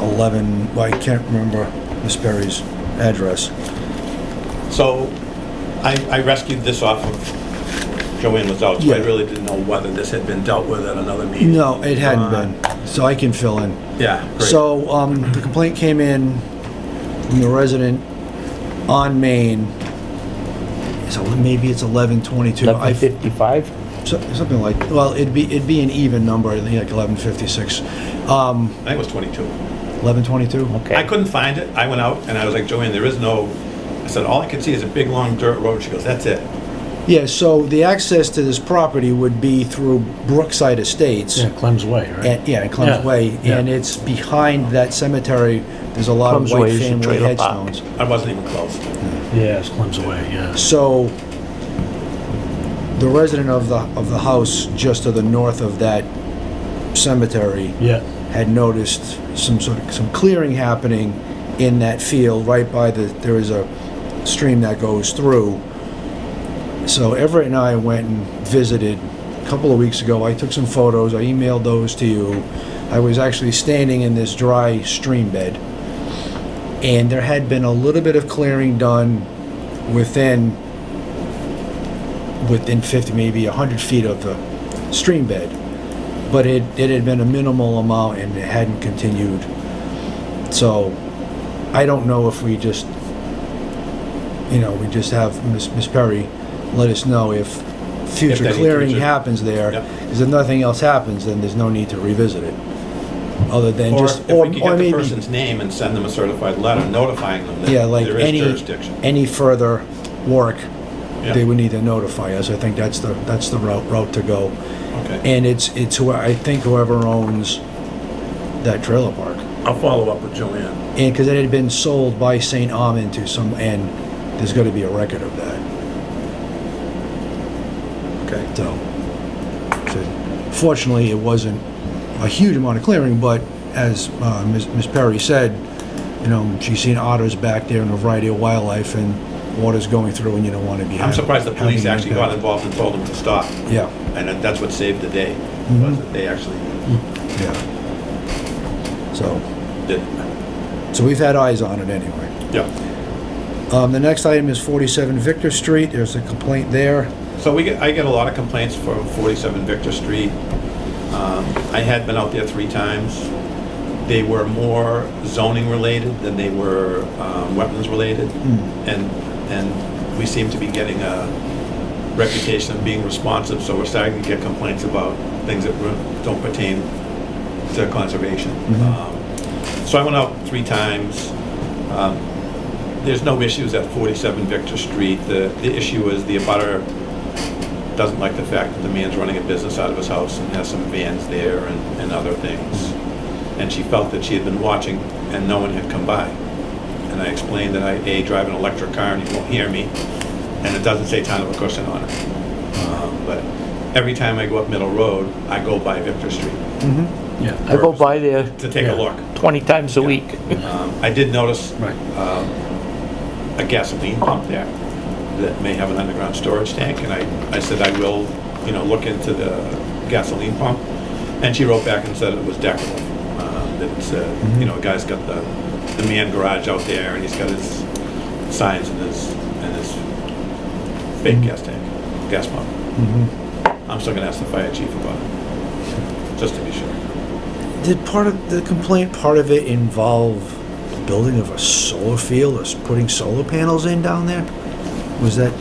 11, well, I can't remember Miss Perry's address. So I rescued this off of Joanne was out, so I Yeah. really didn't know whether this had been dealt with at another meeting. No, it hadn't been, so I can fill in. Yeah, great. So, the complaint came in from the resident on Main, so maybe it's 1122. 1155? Something like, well, it'd be an even number, I think like 1156. I think it was 22. 1122? Okay. I couldn't find it. I went out and I was like, Joanne, there is no, I said, all I can see is a big, long dirt road. She goes, that's it. Yeah, so the access to this property would be through Brookside Estates. Yeah, Clem's Way, right? And Clem's Yeah, Way, yeah. and it's behind that cemetery. There's a lot Clem's of Way white is the family trailer park. headstones. I wasn't even close. Yeah, it's Clem's Way, yeah. So, the resident of the house just to the north of that cemetery Yeah, had noticed some clearing happening in that field right by there is a stream that goes through. So Everett and I went and visited a couple of weeks ago. I took some photos. I emailed those to you. I was actually standing in this dry stream bed, and there had been a little bit of clearing done within 50, maybe 100 feet of the stream bed, but it had been a minimal amount and it hadn't continued. So I don't know if we just have Miss Perry let us know if future If clearing future- happens there. Yep. Because if nothing else happens, then there's no need to revisit it. Other than Or just, if we could get the maybe, person's name and send them a certified letter notifying them yeah, that like there is any jurisdiction. further work, Yeah. they would need to notify us. I think that's the route to go. Okay. And it's I think whoever owns that trailer park. I'll follow up with Joanne. And because it had been sold by St. Armand to and there's got to be a record of that. Okay. So fortunately, it wasn't a huge amount of clearing, but as Ms. Perry said, she's seen otters back there and a variety of wildlife, and water's going through, and you don't want to be. I'm surprised the police having actually got impact. involved and told them to stop. Yeah, And that's what saved the day, Mhm. was that they actually yeah. So did. we've had eyes on it anyway. Yeah. The next item is 47 Victor Street. There's a complaint there. So I get a lot of complaints for 47 Victor Street. I had been out there 3 times. They were more zoning related than they were wetlands related. And we seem to be getting a reputation of being responsive, so we're starting to get complaints about things that don't pertain to conservation. So I went out 3 times. There's no issues at 47 Victor Street. The issue is the abutter doesn't like the fact that the man's running a business out of his house and has some vans there and other things. And she felt that she had been watching and no one had come by. And I explained that I drive an electric car and you won't hear me, and it doesn't say Town of Acushnet on it. But every time I go up Middle Road, I go by Victor Street Yeah. I go by there to take a look. 20 times a week. I did notice Right. a gasoline pump there that may have an underground storage tank, and I said I will, look into the gasoline pump. And she wrote back and said it was decorative. That a guy's got the man garage out there, and he's got his signs and his fake gas pump. I'm still gonna ask the fire chief about it, just to be sure. Did part of the complaint, part of it involve the building of a solar field or putting solar panels in down there? Was that?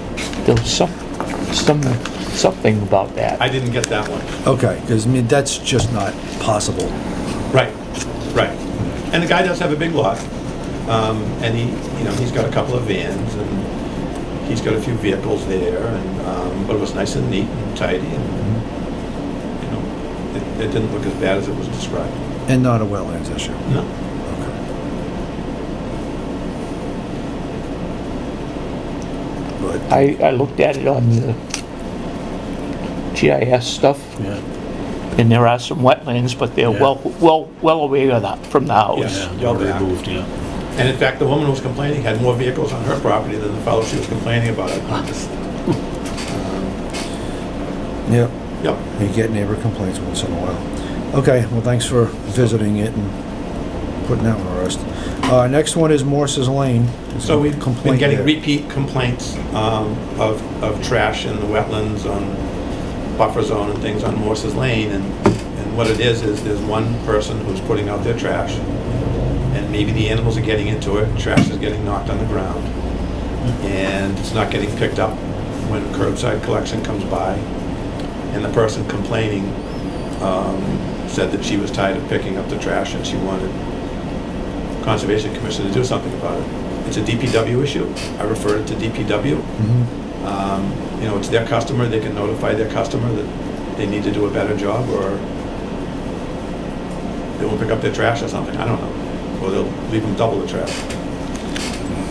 There was something about that. I didn't get that one. Okay, because that's just not possible. Right. And the guy does have a big lot, and he's got a couple of vans, and he's got a few vehicles there, and but it was nice and neat and tidy, and it didn't look as bad as it was described. And not a wetlands issue? No. Okay. But I looked at it on the GIS stuff, Yeah. and there are some wetlands, but they're Yeah. well away from the house. Yes. Yeah, they were removed, yeah. And in fact, the woman who was complaining had more vehicles on her property than the fellow she was complaining about. Yep, Yep. you get neighbor complaints once in a while. Okay, well, thanks for visiting it and putting that one to rest. Next one is Morse's Lane. There's So a we've been complaint getting there. repeat complaints of trash in the wetlands on buffer zone and things on Morse's Lane, and what it is there's one person who's putting out their trash, and maybe the animals are getting into it, trash is getting knocked on the ground, and it's not getting picked up when curbside collection comes by, and the person complaining said that she was tired of picking up the trash and she wanted Conservation Commission to do something about it. It's a DPW issue. I referred it to DPW. It's their customer. They can notify their customer that they need to do a better job, or they won't pick up their trash or something. I don't know. Or they'll leave them double the trash.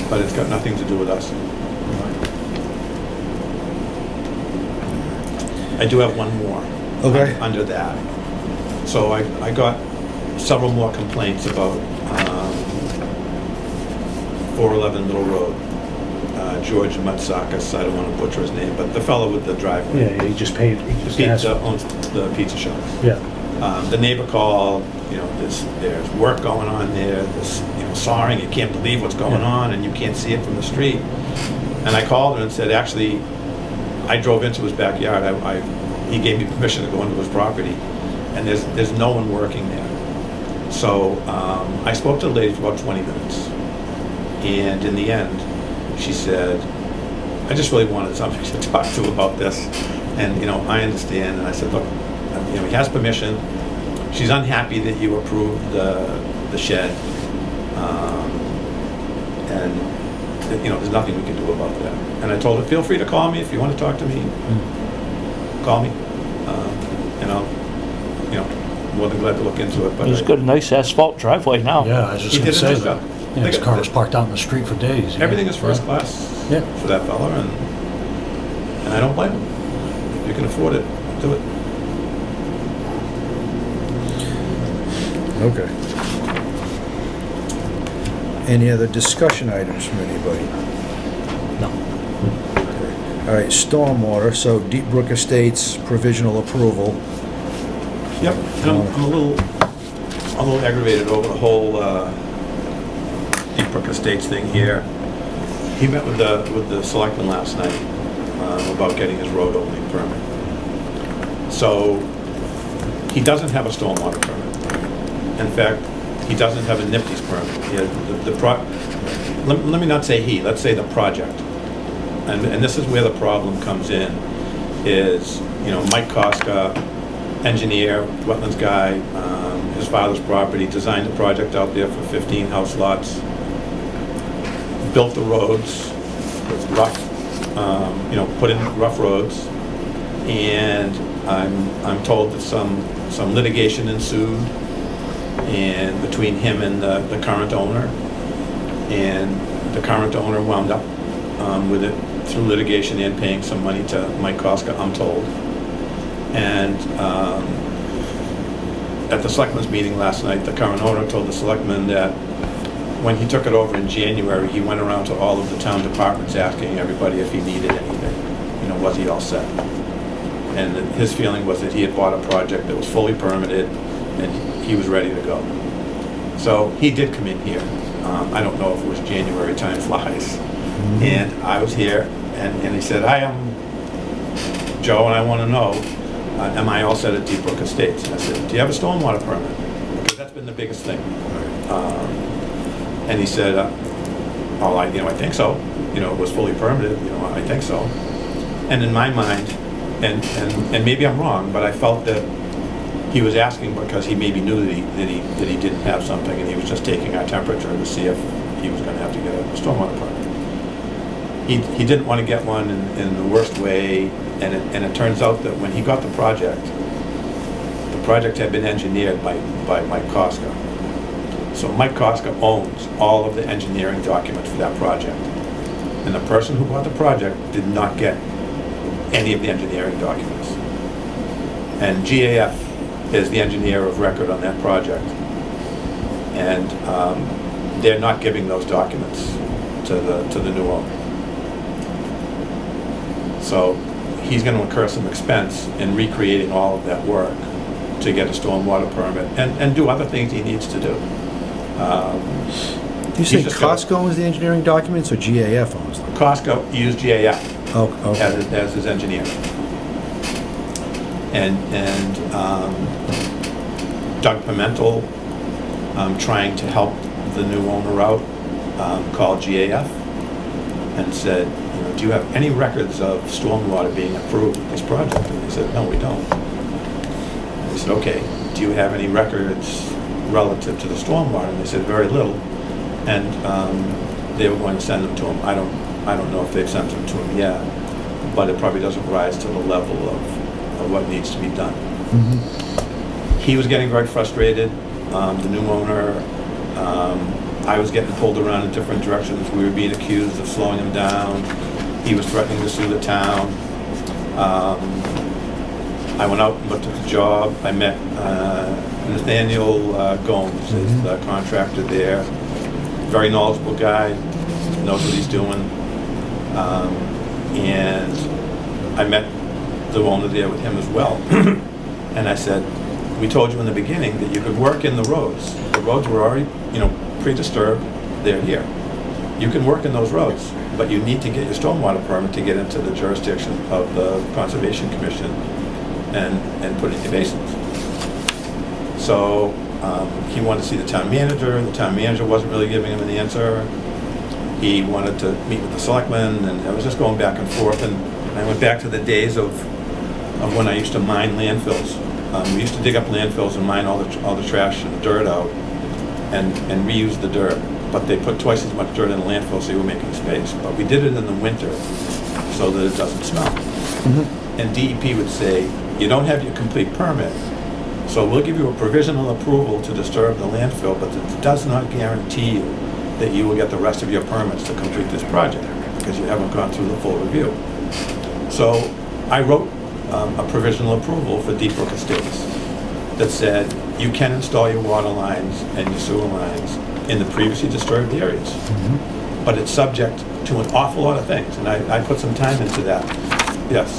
But it's got nothing to do with us. I do have one more. Okay. Under that. So I got several more complaints about 411 Middle Road. George Matsakis, I don't want to butcher his name, but the fellow with the driveway. Yeah, he just paid, he just asked. Pizza owns the pizza shop. Yeah. The neighbor called, there's work going on there, this, sawing, you can't believe what's going on, and you can't see it from the street. And I called her and said, actually, I drove into his backyard. He gave me permission to go into his property, and there's no one working there. So I spoke to the lady for about 20 minutes, and in the end, she said, I just really wanted somebody to talk to about this, and I understand. And I said, look, he has permission. She's unhappy that you approved the shed, and there's nothing we can do about that. And I told her, feel free to call me if you want to talk to me. Call me, and I'll, more than glad to look into it. But He's got a nice asphalt driveway now. Yeah, I was just He gonna did a say nice that. job. Yeah, his car was parked out in the street for days. Yeah. everything is first class Yeah. for that fella, and I don't blame him. If you can afford it, do it. Okay. Any other discussion items from anybody? No. All right, stormwater, so Deep Brook Estates provisional approval. Yep, and I'm a little aggravated over the whole Deep Brook Estates thing here. He met with the selectman last night about getting his road opening permit. So he doesn't have a stormwater permit. In fact, he doesn't have a NIPD's permit. He has let me not say he, let's say the project. And this is where the problem comes in, is, Mike Koska, engineer, wetlands guy, his father's property, designed a project out there for 15 house lots, built the roads with rough, put in rough roads, and I'm told that some litigation ensued, and between him and the current owner, and the current owner wound up with it through litigation and paying some money to Mike Koska, I'm told. And at the selectmen's meeting last night, the current owner told the selectmen that when he took it over in January, he went around to all of the town departments asking everybody if he needed anything. You know, was he all set? And that his feeling was that he had bought a project that was fully permitted and he was ready to go. So he did come in here. I don't know if it was January, time flies. And I was here, and he said, "Hi, I'm Joe, and I want to know, am I all set at Deep Brook Estates?" And I said, "Do you have a stormwater permit?" Because that's been the biggest thing. And he said, "Oh, I think so. You know, it was fully permitted. You know, I think so." And in my mind, and maybe I'm wrong, but I felt that he was asking because he maybe knew that he didn't have something, and he was just taking our temperature to see if he was going to have to get a stormwater permit. He didn't want to get one in the worst way, and it turns out that when he got the project had been engineered by Mike Koska. So Mike Koska owns all of the engineering documents for that project. And the person who bought the project did not get any of the engineering documents. And GAF is the engineer of record on that project. And they're not giving those documents to the new owner. So he's going to incur some expense in recreating all of that work to get a stormwater permit and do other things he needs to do. Do you say Costco owns the engineering documents or GAF owns them? Costco used GAF Okay. as his engineer. And Doug Pimentel, trying to help the new owner out, called GAF and said, you know, "Do you have any records of stormwater being approved with this project?" And they said, "No, we don't." And they said, "Okay, do you have any records relative to the stormwater?" And they said, "Very little." And they were going to send them to him. I don't know if they've sent them to him yet, but it probably doesn't rise to the level of what needs to be done. Mm-hmm. He was getting very frustrated, the new owner. I was getting pulled around in different directions. We were being accused of slowing him down. He was threatening to sue the town. I went out and looked at the job. I met Nathaniel Gomes, is the contractor there. Very knowledgeable guy, knows what he's doing. And I met the owner there with him as well. And I said, "We told you in the beginning that you could work in the roads. The roads were already, pre-disturbed. They're here. You can work in those roads, but you need to get your stormwater permit to get into the jurisdiction of the Conservation Commission and put in your basins." So he wanted to see the town manager. The town manager wasn't really giving him an answer. He wanted to meet with the selectmen, and I was just going back and forth. And I went back to the days of when I used to mine landfills. We used to dig up landfills and mine all the trash and dirt out and reuse the dirt. But they put twice as much dirt in the landfill, so they were making space. But we did it in the winter so that it doesn't smell. Mm-hmm. And DEP would say, "You don't have your complete permit, so we'll give you a provisional approval to disturb the landfill, but it does not guarantee you that you will get the rest of your permits to complete this project because you haven't gone through the full review." So I wrote a provisional approval for Deep Brook Estates that said you can install your water lines and your sewer lines in the previously disturbed areas. Mm-hmm. But it's subject to an awful lot of things, and I put some time into that. Yes.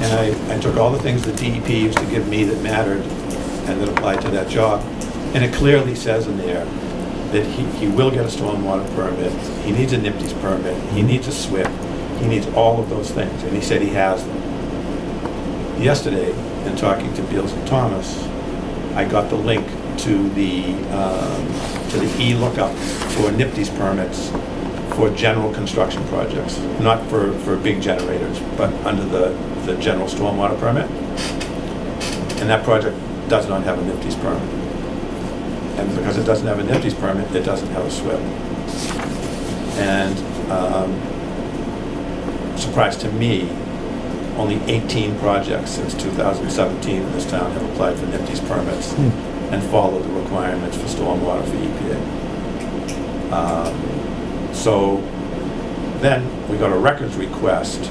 And I took all the things that DEP used to give me that mattered and that applied to that job, and it clearly says in there that he will get a stormwater permit, he needs a NIPDES permit, he needs a SWIP, he needs all of those things, and he said he has them. Yesterday, in talking to Beals and Thomas, I got the link to the e-lookup for NIPDES permits for general construction projects, not for big generators, but under the general stormwater permit. And that project does not have a NIPDES permit. And because it doesn't have a NIPDES permit, it doesn't have a SWIP. And surprise to me only 18 projects since 2017 in this town have applied for NIPD's permits and followed the requirements for stormwater for EPA. So then we got a records request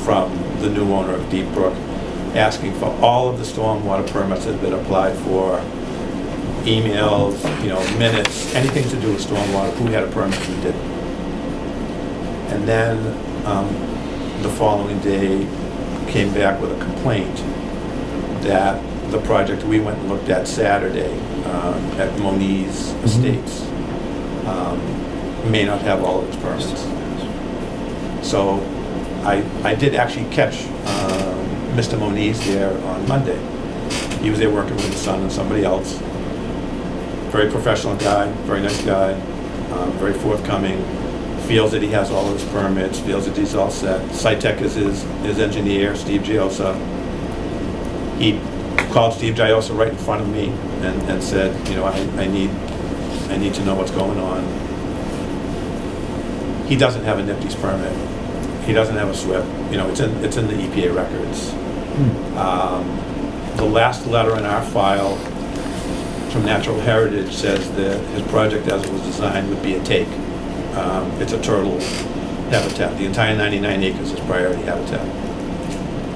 from the new owner of Deep Brook asking for all of the stormwater permits that have been applied for, emails, minutes, anything to do with stormwater, who had a permit, who didn't. And then the following day came back with a complaint that the project we went and looked at Saturday at Moniz Estates may not have all of its permits. So I did actually catch Mr. Moniz there on Monday. He was there working with his son and somebody else. Very professional guy, very nice guy, very forthcoming. Feels that he has all of his permits, feels that he's all set. SciTech is his engineer, Steve Giosa. He called Steve Giosa right in front of me and said, I need to know what's going on. He doesn't have a NIPD's permit. He doesn't have a SWIP. It's in the EPA records. The last letter in our file from Natural Heritage says that his project as it was designed would be a take. It's a turtle habitat. The entire 99 acres is priority habitat.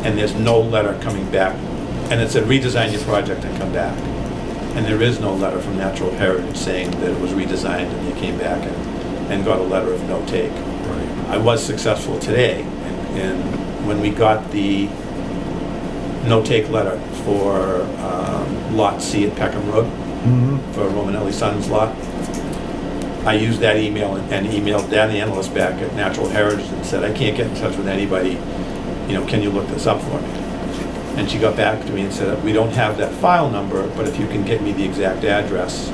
And there's no letter coming back. And it said redesign your project and come back. And there is no letter from Natural Heritage saying that it was redesigned and they came back and got a letter of no take. I was successful today, and when we got the no-take letter for Lot C at Peckham Road, for Romanelli Sons lot, I used that email and emailed that analyst back at Natural Heritage and said, I can't get in touch with anybody, can you look this up for me? And she got back to me and said, we don't have that file number, but if you can get me the exact address,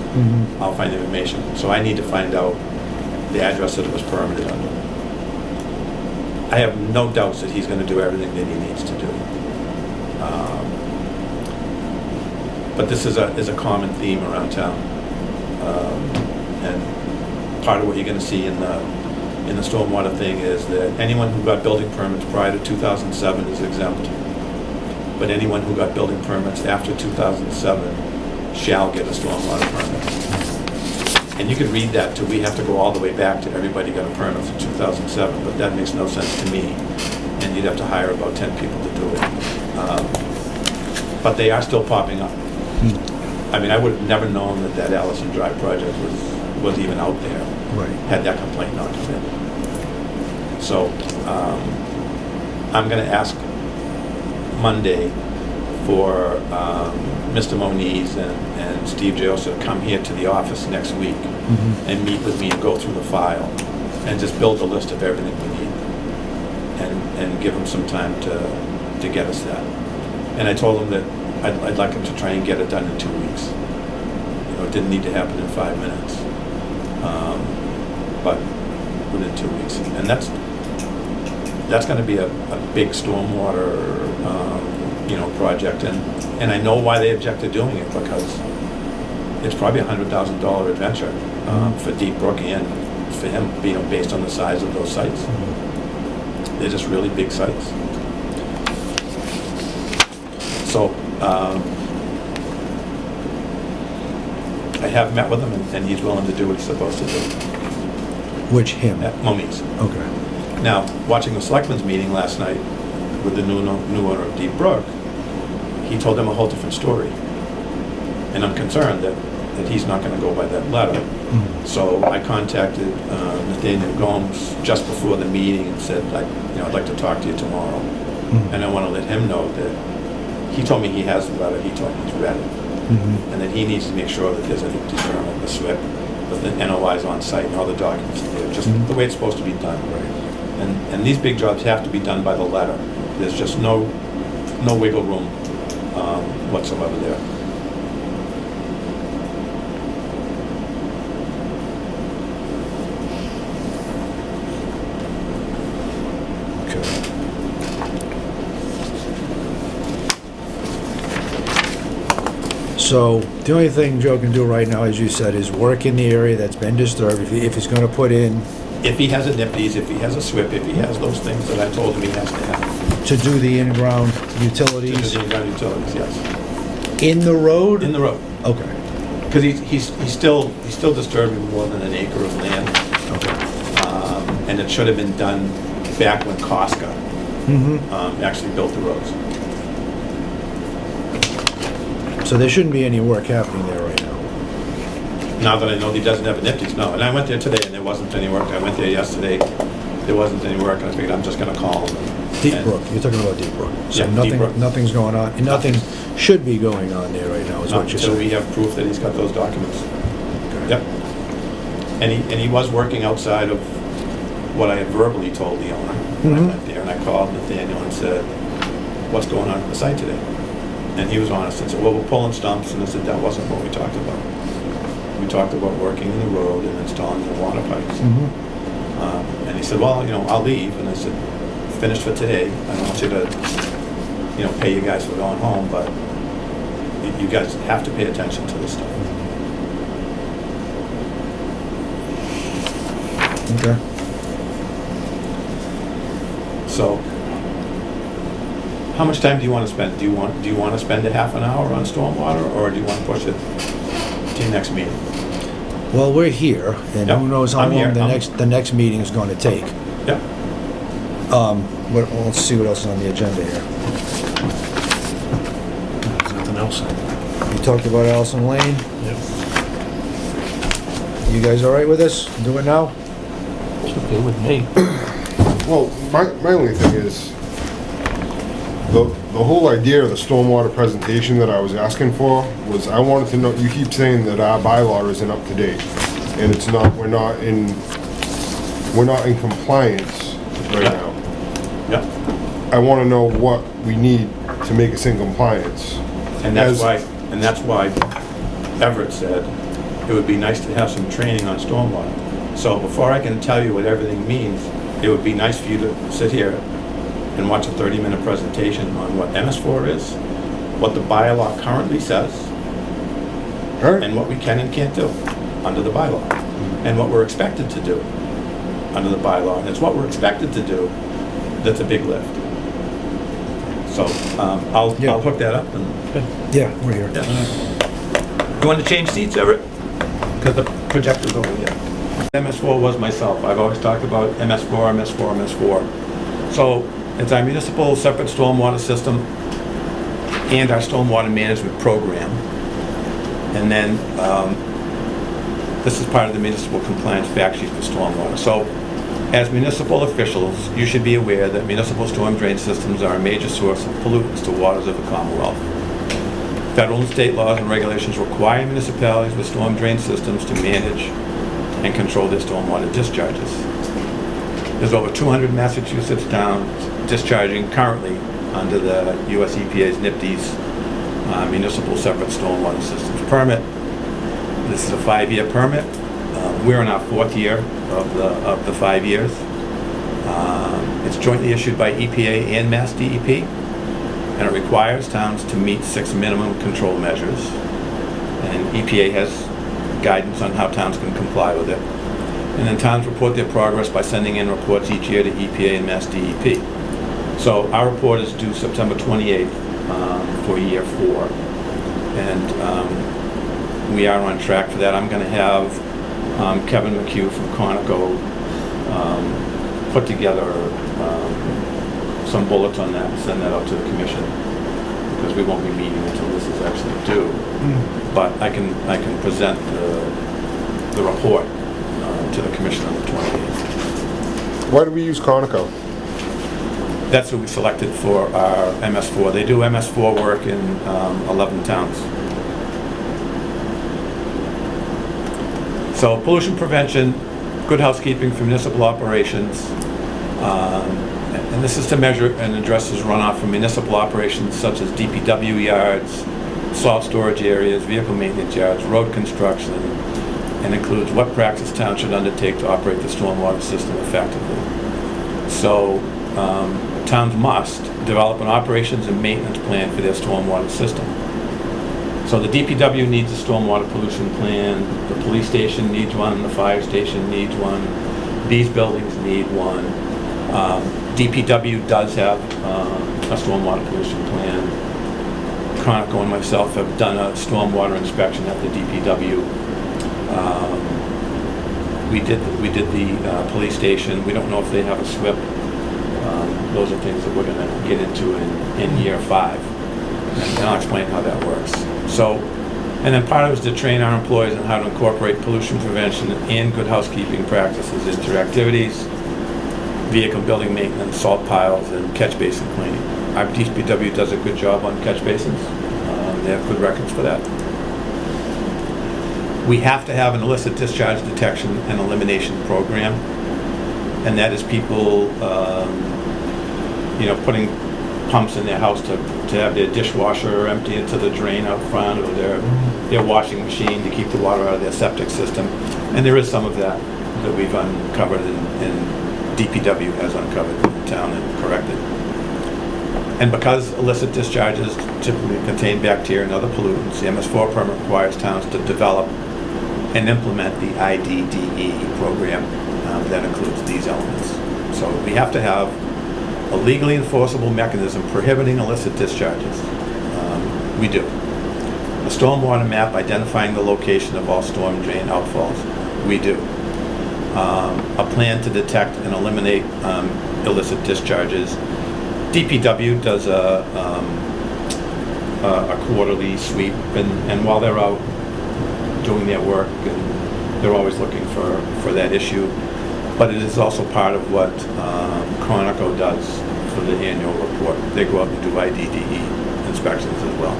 I'll find the information. So I need to find out the address that it was permitted under. I have no doubts that he's going to do everything that he needs to do. But this is a common theme around town. And part of what you're going to see in the stormwater thing is that anyone who got building permits prior to 2007 is exempt. But anyone who got building permits after 2007 shall get a stormwater permit. And you could read that too. We have to go all the way back to everybody got a permit for 2007, but that makes no sense to me. And you'd have to hire about 10 people to do it. But they are still popping up. I mean, I would have never known that Allison Drive project was even out there. Right. Had that complaint not come in. So I'm going to ask Monday for Mr. Moniz and Steve Giosa to come here to the office next week and meet with me and go through the file and just build a list of everything we need and give them some time to get us that. And I told them that I'd like them to try and get it done in 2 weeks. It didn't need to happen in 5 minutes, but within 2 weeks. And that's going to be a big stormwater project, and I know why they object to doing it, because it's probably $100,000 adventure for Deep Brook and for him, based on the size of those sites. They're just really big sites. So I have met with him, and he's willing to do what he's supposed to do. Which him? At Moniz. Okay. Now, watching the selectmen's meeting last night with the new owner of Deep Brook, he told them a whole different story. And I'm concerned that he's not going to go by that letter. So I contacted Nathaniel Gomes just before the meeting and said, I'd like to talk to you tomorrow. And I want to let him know that he told me he has the letter, he told me he's read it. And that he needs to make sure that there's a determinant, the SWIP, that the NOI's on site and all the documents are there, just the way it's supposed to be done. And these big jobs have to be done by the letter. There's just no wiggle room whatsoever there. So the only thing Joe can do right now, as you said, is work in the area that's been disturbed. If he's going to put in, If he has a NIPD's, if he has a SWIP, if he has those things that I told him he has to have. to do the in-ground To utilities the ground utilities, yes. in the road? In the road. Okay, Because he's still disturbing more than an acre of land. okay. And it should have been done back when Costco actually built the roads. So there shouldn't be any work happening there right now? Now that I know he doesn't have a Nifty's, no. And I went there today and there wasn't any work. I went there yesterday, there wasn't any work, and I figured I'm just gonna call him. Deep And- Brook, you're talking about Deep Brook? So Yeah, Deep nothing, Brook. nothing's going on, and nothing should be going on there right now, is Not what you're until we saying? have proof that he's got those documents. Yep. And he was working outside of what I had verbally told the owner when I went there, and I called Nathaniel and said, what's going on at the site today? And he was honest and said, well, we're pulling stumps, and I said, that wasn't what we talked about. We talked about working in the road and installing the water pipes. And he said, well, I'll leave, and I said, finished for today. I don't want you to, pay you guys for going home, but you guys have to pay attention to this stuff. Okay. So, how much time do you want to spend? Do you want to spend a half an hour on stormwater, or do you want to push it to your next meeting? Well, we're here, and Yep, who knows how I'm here. long the next meeting is going to take. Yep. But let's see what else is on the agenda here. There's nothing else. We talked about Allison Lane. Yep. You guys all right with this? Do it now? It's okay with me. Well, my only thing is, the whole idea of the stormwater presentation that I was asking for was, I wanted to know, you keep saying that our bylaw isn't up to date, and it's not, we're not in compliance right Yeah. now. Yep. I want to know what we need to make us in compliance. And that's As- why Everett said it would be nice to have some training on stormwater. So before I can tell you what everything means, it would be nice for you to sit here and watch a 30-minute presentation on what MS4 is, what the bylaw currently says, All right. and what we can and can't do under the bylaw, and what we're expected to do under the bylaw. And it's what we're expected to do that's a big lift. So I'll hook that up. And Yeah, we're here. you want to change seats, Everett? Because the projector's over here. MS4 was myself. I've always talked about MS4, MS4, MS4. So it's our municipal separate stormwater system and our stormwater management program. And then this is part of the municipal compliance fact sheet for stormwater. So as municipal officials, you should be aware that municipal storm drain systems are a major source of pollutants to waters of the Commonwealth. Federal and state laws and regulations require municipalities with storm drain systems to manage and control their stormwater discharges. There's over 200 Massachusetts towns discharging currently under the US EPA's NIPD's municipal separate stormwater systems permit. This is a 5-year permit. We're in our 4th year of the 5 years. It's jointly issued by EPA and Mass DEP, and it requires towns to meet 6 minimum control measures. And EPA has guidance on how towns can comply with it. And then towns report their progress by sending in reports each year to EPA and Mass DEP. So our report is due September 28th for year 4. And we are on track for that. I'm going to have Kevin McHugh from Conoco put together some bullets on that and send that out to the commission, because we won't be meeting until this is actually due. But I can present the report to the commission on the 28th. Why do we use Conoco? That's who we selected for our MS4. They do MS4 work in 11 towns. So pollution prevention, good housekeeping for municipal operations, and this is to measure and addresses runoff from municipal operations such as DPW yards, salt storage areas, vehicle maintenance yards, road construction, and includes what practice town should undertake to operate the stormwater system effectively. So towns must develop an operations and maintenance plan for their stormwater system. So the DPW needs a stormwater pollution plan, the police station needs one, the fire station needs one, these buildings need one. DPW does have a stormwater pollution plan. Chronicle and myself have done a stormwater inspection at the DPW. We did the police station. We don't know if they have a SWIP. Those are things that we're going to get into in year 5, and I'll explain how that works. So, and then part of it is to train our employees on how to incorporate pollution prevention and good housekeeping practices into their activities, vehicle building maintenance, salt piles, and catch basin cleaning. Our DPW does a good job on catch basins. They have good records for that. We have to have an illicit discharge detection and elimination program, and that is people, putting pumps in their house to have their dishwasher empty into the drain out front, or their washing machine to keep the water out of their septic system. And there is some of that we've uncovered and DPW has uncovered in the town and corrected. And because illicit discharges typically contain bacteria and other pollutants, the MS4 permit requires towns to develop and implement the IDDE program that includes these elements. So we have to have a legally enforceable mechanism prohibiting illicit discharges. We do. A stormwater map identifying the location of all storm drain outfalls. We do. A plan to detect and eliminate illicit discharges. DPW does a quarterly sweep, and while they're out doing their work, and they're always looking for that issue. But it is also part of what Chronicle does for the annual report. They go out and do IDDE inspections as well.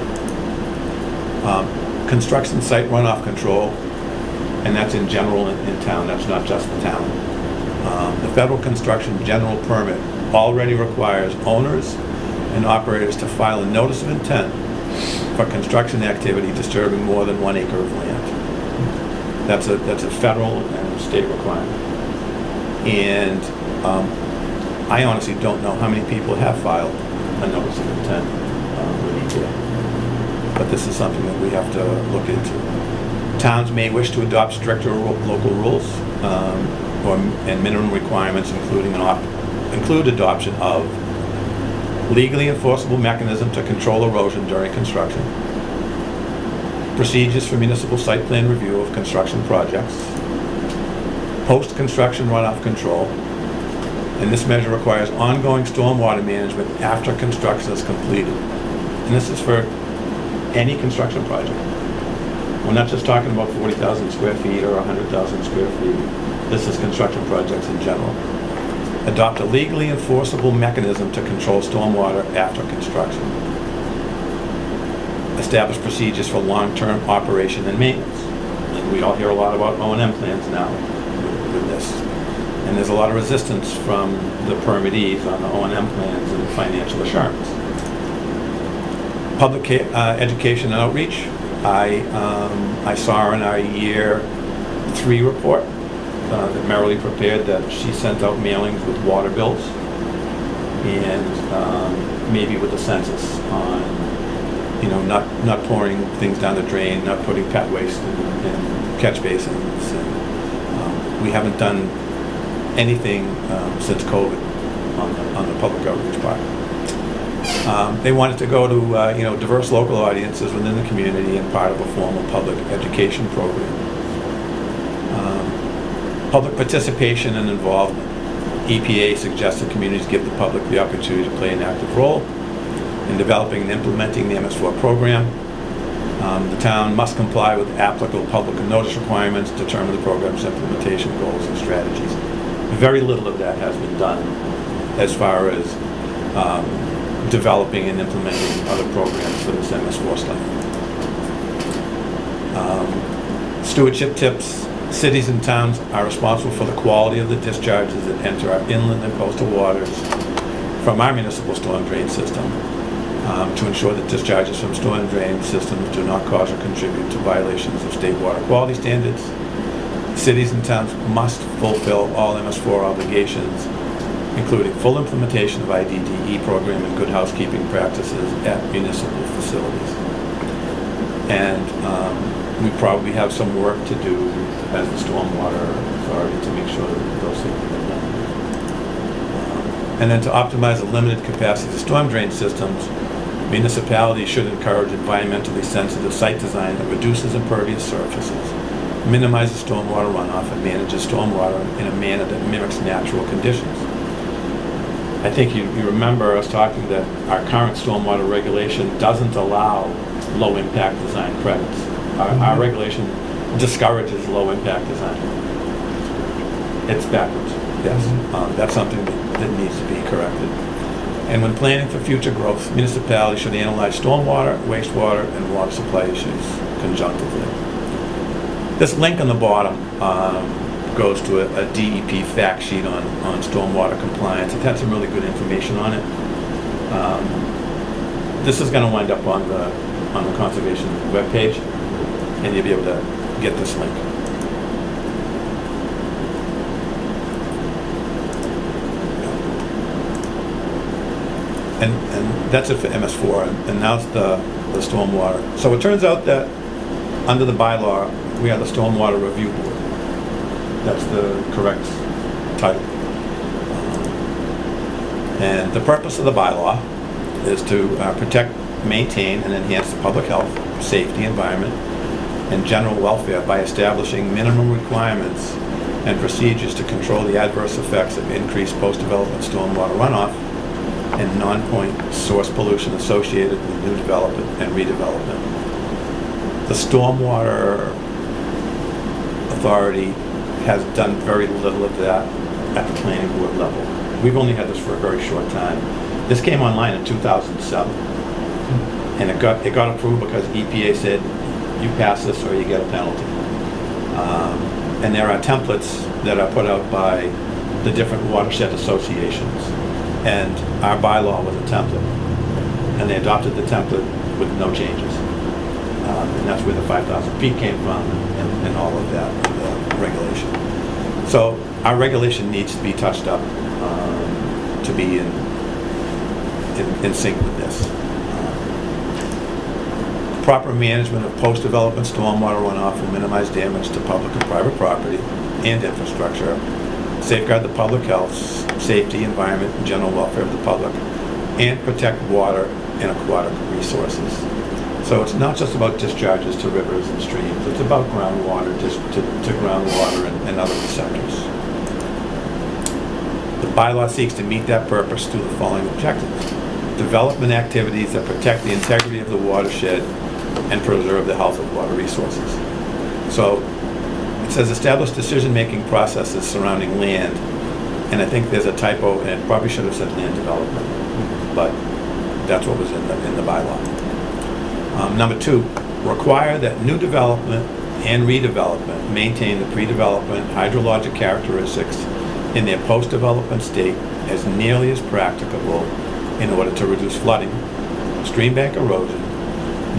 Construction site runoff control, and that's in general in town, that's not just the town. The federal construction general permit already requires owners and operators to file a notice of intent for construction activity disturbing more than 1 acre of land. That's a federal and state requirement. And I honestly don't know how many people have filed a notice of intent with EPA. But this is something that we have to look into. Towns may wish to adopt stricter local rules and minimum requirements, include adoption of legally enforceable mechanism to control erosion during construction, procedures for municipal site plan review of construction projects, post-construction runoff control, and this measure requires ongoing stormwater management after construction is completed. And this is for any construction project. We're not just talking about 40,000 square feet or 100,000 square feet. This is construction projects in general. Adopt a legally enforceable mechanism to control stormwater after construction. Establish procedures for long-term operation and maintenance. And we all hear a lot about O&M plans now with this. And there's a lot of resistance from the permittees on the O&M plans and financial assurance. Public education and outreach. I saw in our year 3 report that Marilee prepared that she sent out mailings with water bills and maybe with a census on, not pouring things down the drain, not putting pet waste in catch basins. And we haven't done anything since COVID on the public outreach part. They wanted to go to diverse local audiences within the community and part of a formal public education program. Public participation and involvement. EPA suggests that communities give the public the opportunity to play an active role in developing and implementing the MS4 program. The town must comply with applicable public notice requirements, determine the program's implementation goals and strategies. Very little of that has been done as far as developing and implementing other programs for this MS4 stuff. Stewardship tips. Cities and towns are responsible for the quality of the discharges that enter our inland and coastal waters from our municipal storm drain system to ensure that discharges from storm drain systems do not cause or contribute to violations of state water quality standards. Cities and towns must fulfill all MS4 obligations, including full implementation of IDDE program and good housekeeping practices at municipal facilities. And we probably have some work to do as the stormwater authority to make sure that those things are done. And then to optimize the limited capacity of storm drain systems, municipalities should encourage environmentally sensitive site design that reduces impervious surfaces, minimizes stormwater runoff, and manages stormwater in a manner that mimics natural conditions. I think you remember us talking that our current stormwater regulation doesn't allow low-impact design credits. Our regulation discourages low-impact design. It's backwards, yes. That's something that needs to be corrected. And when planning for future growth, municipalities should analyze stormwater, wastewater, and water supply issues conjunctively. This link on the bottom goes to a DEP fact sheet on stormwater compliance. It had some really good information on it. This is going to wind up on the conservation webpage, and you'll be able to get this link. And that's it for MS4, and now it's the stormwater. So it turns out that under the bylaw, we have the Stormwater Review Board. That's the correct title. And the purpose of the bylaw is to protect, maintain, and enhance the public health, safety, environment, and general welfare by establishing minimum requirements and procedures to control the adverse effects of increased post-development stormwater runoff and non-point source pollution associated with new development and redevelopment. The Stormwater Authority has done very little of that at the planning board level. We've only had this for a very short time. This came online in 2007, and it got approved because EPA said, you pass this or you get a penalty. And there are templates that are put out by the different watershed associations. And our bylaw was a template. And they adopted the template with no changes. And that's where the 5,000 feet came from and all of that regulation. So our regulation needs to be touched up to be in sync with this. Proper management of post-development stormwater runoff will minimize damage to public and private property and infrastructure, safeguard the public health, safety, environment, and general welfare of the public, and protect water and aquatic resources. So it's not just about discharges to rivers and streams, it's about groundwater to groundwater and other receptors. The bylaw seeks to meet that purpose through the following objectives. Development activities that protect the integrity of the watershed and preserve the health of water resources. So it says establish decision-making processes surrounding land, and I think there's a typo, and it probably should have said land development, but that's what was in the bylaw. Number 2, require that new development and redevelopment maintain the pre-development hydrologic characteristics in their post-development state as nearly as practicable in order to reduce flooding, stream bank erosion,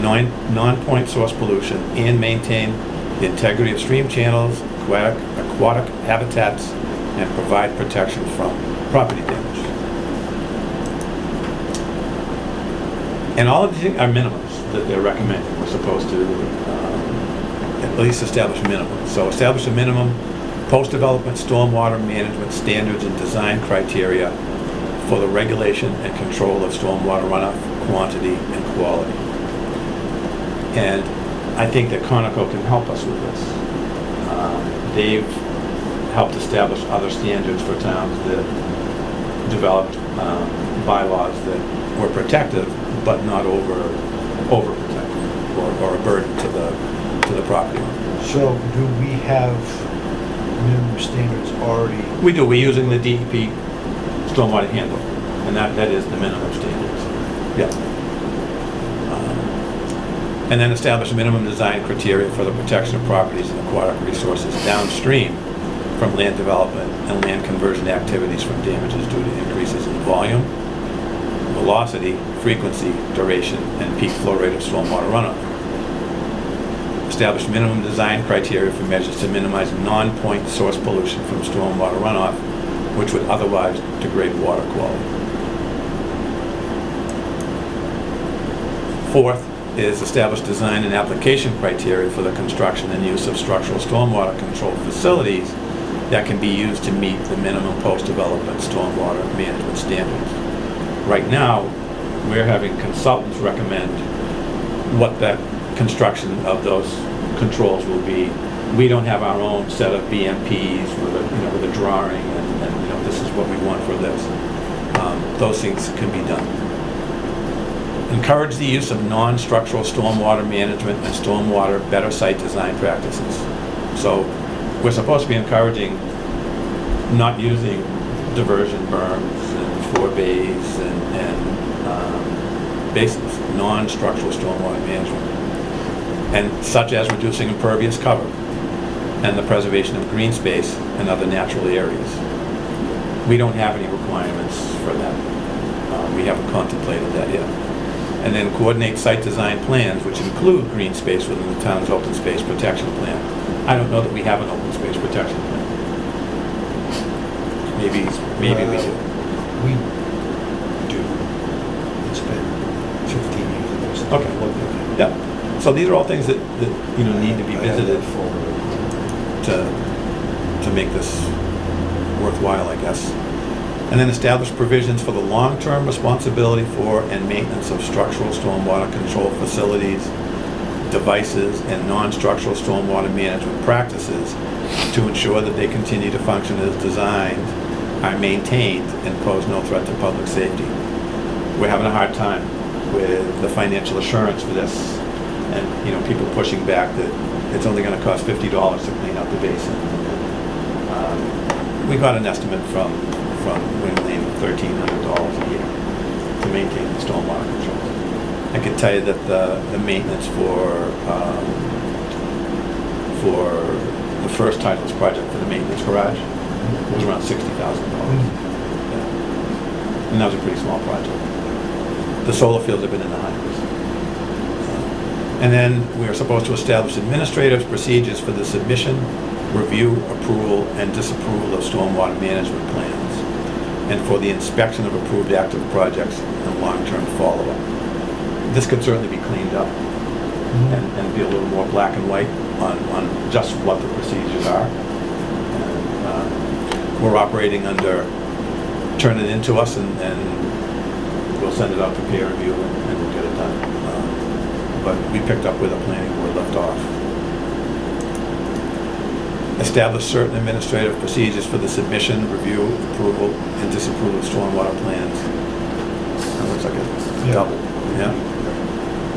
non-point source pollution, and maintain the integrity of stream channels, aquatic habitats, and provide protection from property damage. And all of these are minimums that they're recommending. We're supposed to at least establish minimums. So establish a minimum post-development stormwater management standards and design criteria for the regulation and control of stormwater runoff quantity and quality. And I think that Conoco can help us with this. They've helped establish other standards for towns that developed bylaws that were protective, but not overprotective or a burden to the property owner. So do we have minimum standards already? We do. We're using the DEP stormwater handbook, and that is the minimum standards. Yeah. And then establish minimum design criteria for the protection of properties and aquatic resources downstream from land development and land conversion activities from damages due to increases in volume, velocity, frequency, duration, and peak flow rate of stormwater runoff. Establish minimum design criteria for measures to minimize non-point source pollution from stormwater runoff, which would otherwise degrade water quality. 4th is establish design and application criteria for the construction and use of structural stormwater control facilities that can be used to meet the minimum post-development stormwater management standards. Right now, we're having consultants recommend what that construction of those controls will be. We don't have our own set of BMPs with a drawing and this is what we want for this. Those things can be done. Encourage the use of non-structural stormwater management and stormwater better site design practices. So we're supposed to be encouraging not using diversion berms and forebays and basins, non-structural stormwater management, and such as reducing impervious cover and the preservation of green space and other natural areas. We don't have any requirements for that. We haven't contemplated that yet. And then coordinate site design plans, which include green space within the town's open space protection plan. I don't know that we have an open space protection plan. Maybe we do. We do. It's been 15 years ago. Okay. Yeah. So these are all things that need to be visited to make this worthwhile, I guess. And then establish provisions for the long-term responsibility for and maintenance of structural stormwater control facilities, devices, and non-structural stormwater management practices to ensure that they continue to function as designed, are maintained, and pose no threat to public safety. We're having a hard time with the financial assurance for this, and people pushing back that it's only going to cost $50 to clean out the basin. We got an estimate from Wing Lane of $1,300 a year to maintain the stormwater control. I can tell you that the maintenance for the first Titleist project for the maintenance garage was around $60,000. Yeah. And that was a pretty small project. The solar fields have been in the hundreds. And then we are supposed to establish administrative procedures for the submission, review, approval, and disapproval of stormwater management plans, and for the inspection of approved active projects and long-term follow-up. This could certainly be cleaned up and be a little more black and white on just what the procedures are. And, we're operating under turn it into us and we'll send it out for peer review and we'll get it done. But we picked up where the planning board left off. Establish certain administrative procedures for the submission, review, approval, and disapproval of stormwater plans. That looks like a double, yeah.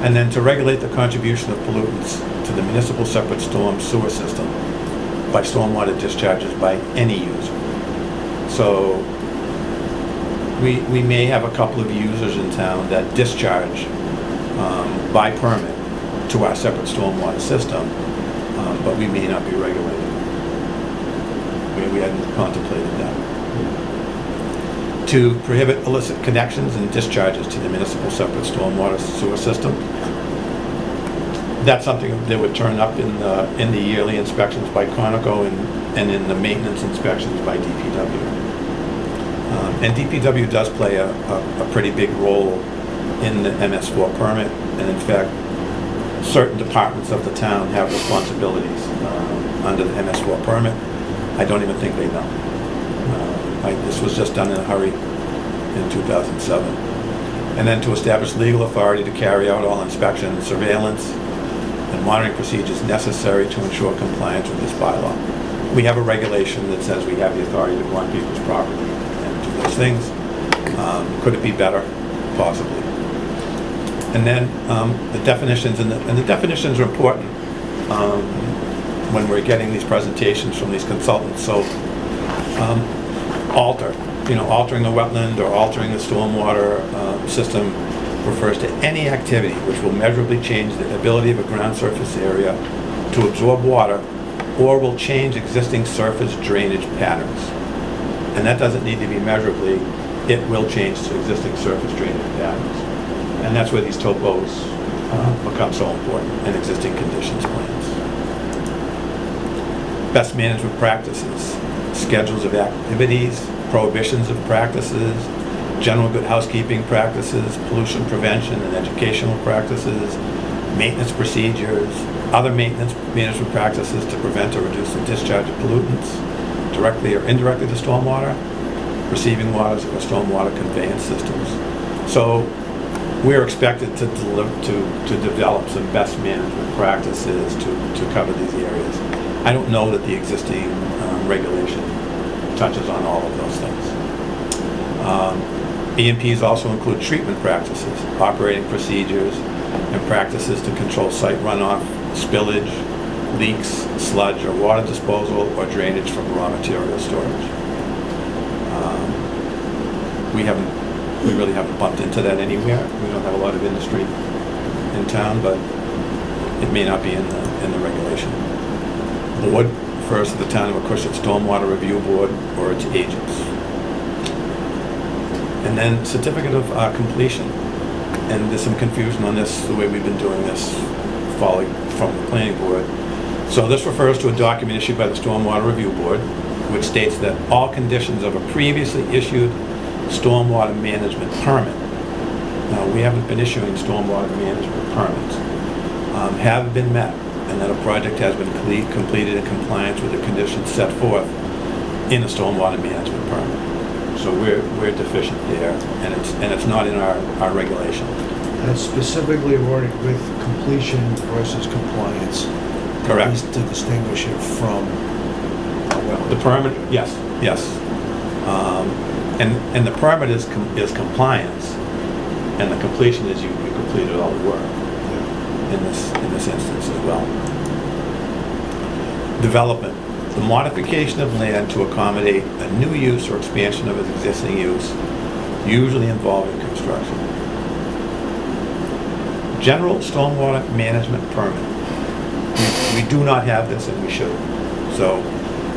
And then to regulate the contribution of pollutants to the municipal separate storm sewer system by stormwater discharges by any user. So we may have a couple of users in town that discharge by permit to our separate stormwater system, but we may not be regulated. We hadn't contemplated that. To prohibit illicit connections and discharges to the municipal separate stormwater sewer system. That's something that would turn up in the yearly inspections by Conoco and in the maintenance inspections by DPW. And DPW does play a pretty big role in the MS4 permit, and in fact, certain departments of the town have responsibilities under the MS4 permit. I don't even think they know. This was just done in a hurry in 2007. And then to establish legal authority to carry out all inspection, surveillance, and monitoring procedures necessary to ensure compliance with this bylaw. We have a regulation that says we have the authority to go on people's property and do those things. Could it be better? Possibly. And then the definitions, and the definitions are important when we're getting these presentations from these consultants. So altering a wetland or altering the stormwater system refers to any activity which will measurably change the ability of a ground surface area to absorb water or will change existing surface drainage patterns. And that doesn't need to be measurably, it will change to existing surface drainage patterns. And that's where these topos become so important in existing conditions plans. Best management practices, schedules of activities, prohibitions of practices, general good housekeeping practices, pollution prevention and educational practices, maintenance procedures, other maintenance management practices to prevent or reduce the discharge of pollutants, directly or indirectly to stormwater, receiving waters, or stormwater conveyance systems. So we're expected to develop some best management practices to cover these areas. I don't know that the existing regulation touches on all of those things. EMPs also include treatment practices, operating procedures, and practices to control site runoff, spillage, leaks, sludge, or water disposal, or drainage from raw material storage. We really haven't bumped into that anywhere. We don't have a lot of industry in town, but it may not be in the regulation. Board refers to the town of Acushnet Stormwater Review Board or its agents. And then certificate of completion. And there's some confusion on this, the way we've been doing this, following from the planning board. So this refers to a document issued by the Stormwater Review Board, which states that all conditions of a previously issued stormwater management permit, now we haven't been issuing stormwater management permits, have been met, and that a project has been completed in compliance with the conditions set forth in a stormwater management permit. So we're deficient there, and it's not in our regulation. That's specifically worded with completion versus compliance. Correct. At least to distinguish it from a wetland. The permit, yes. And the permit is compliance, and the completion is you completed all the work in this instance as well. Development. The modification of land to accommodate a new use or expansion of its existing use, usually involving construction. General stormwater management permit. We do not have this, and we should. So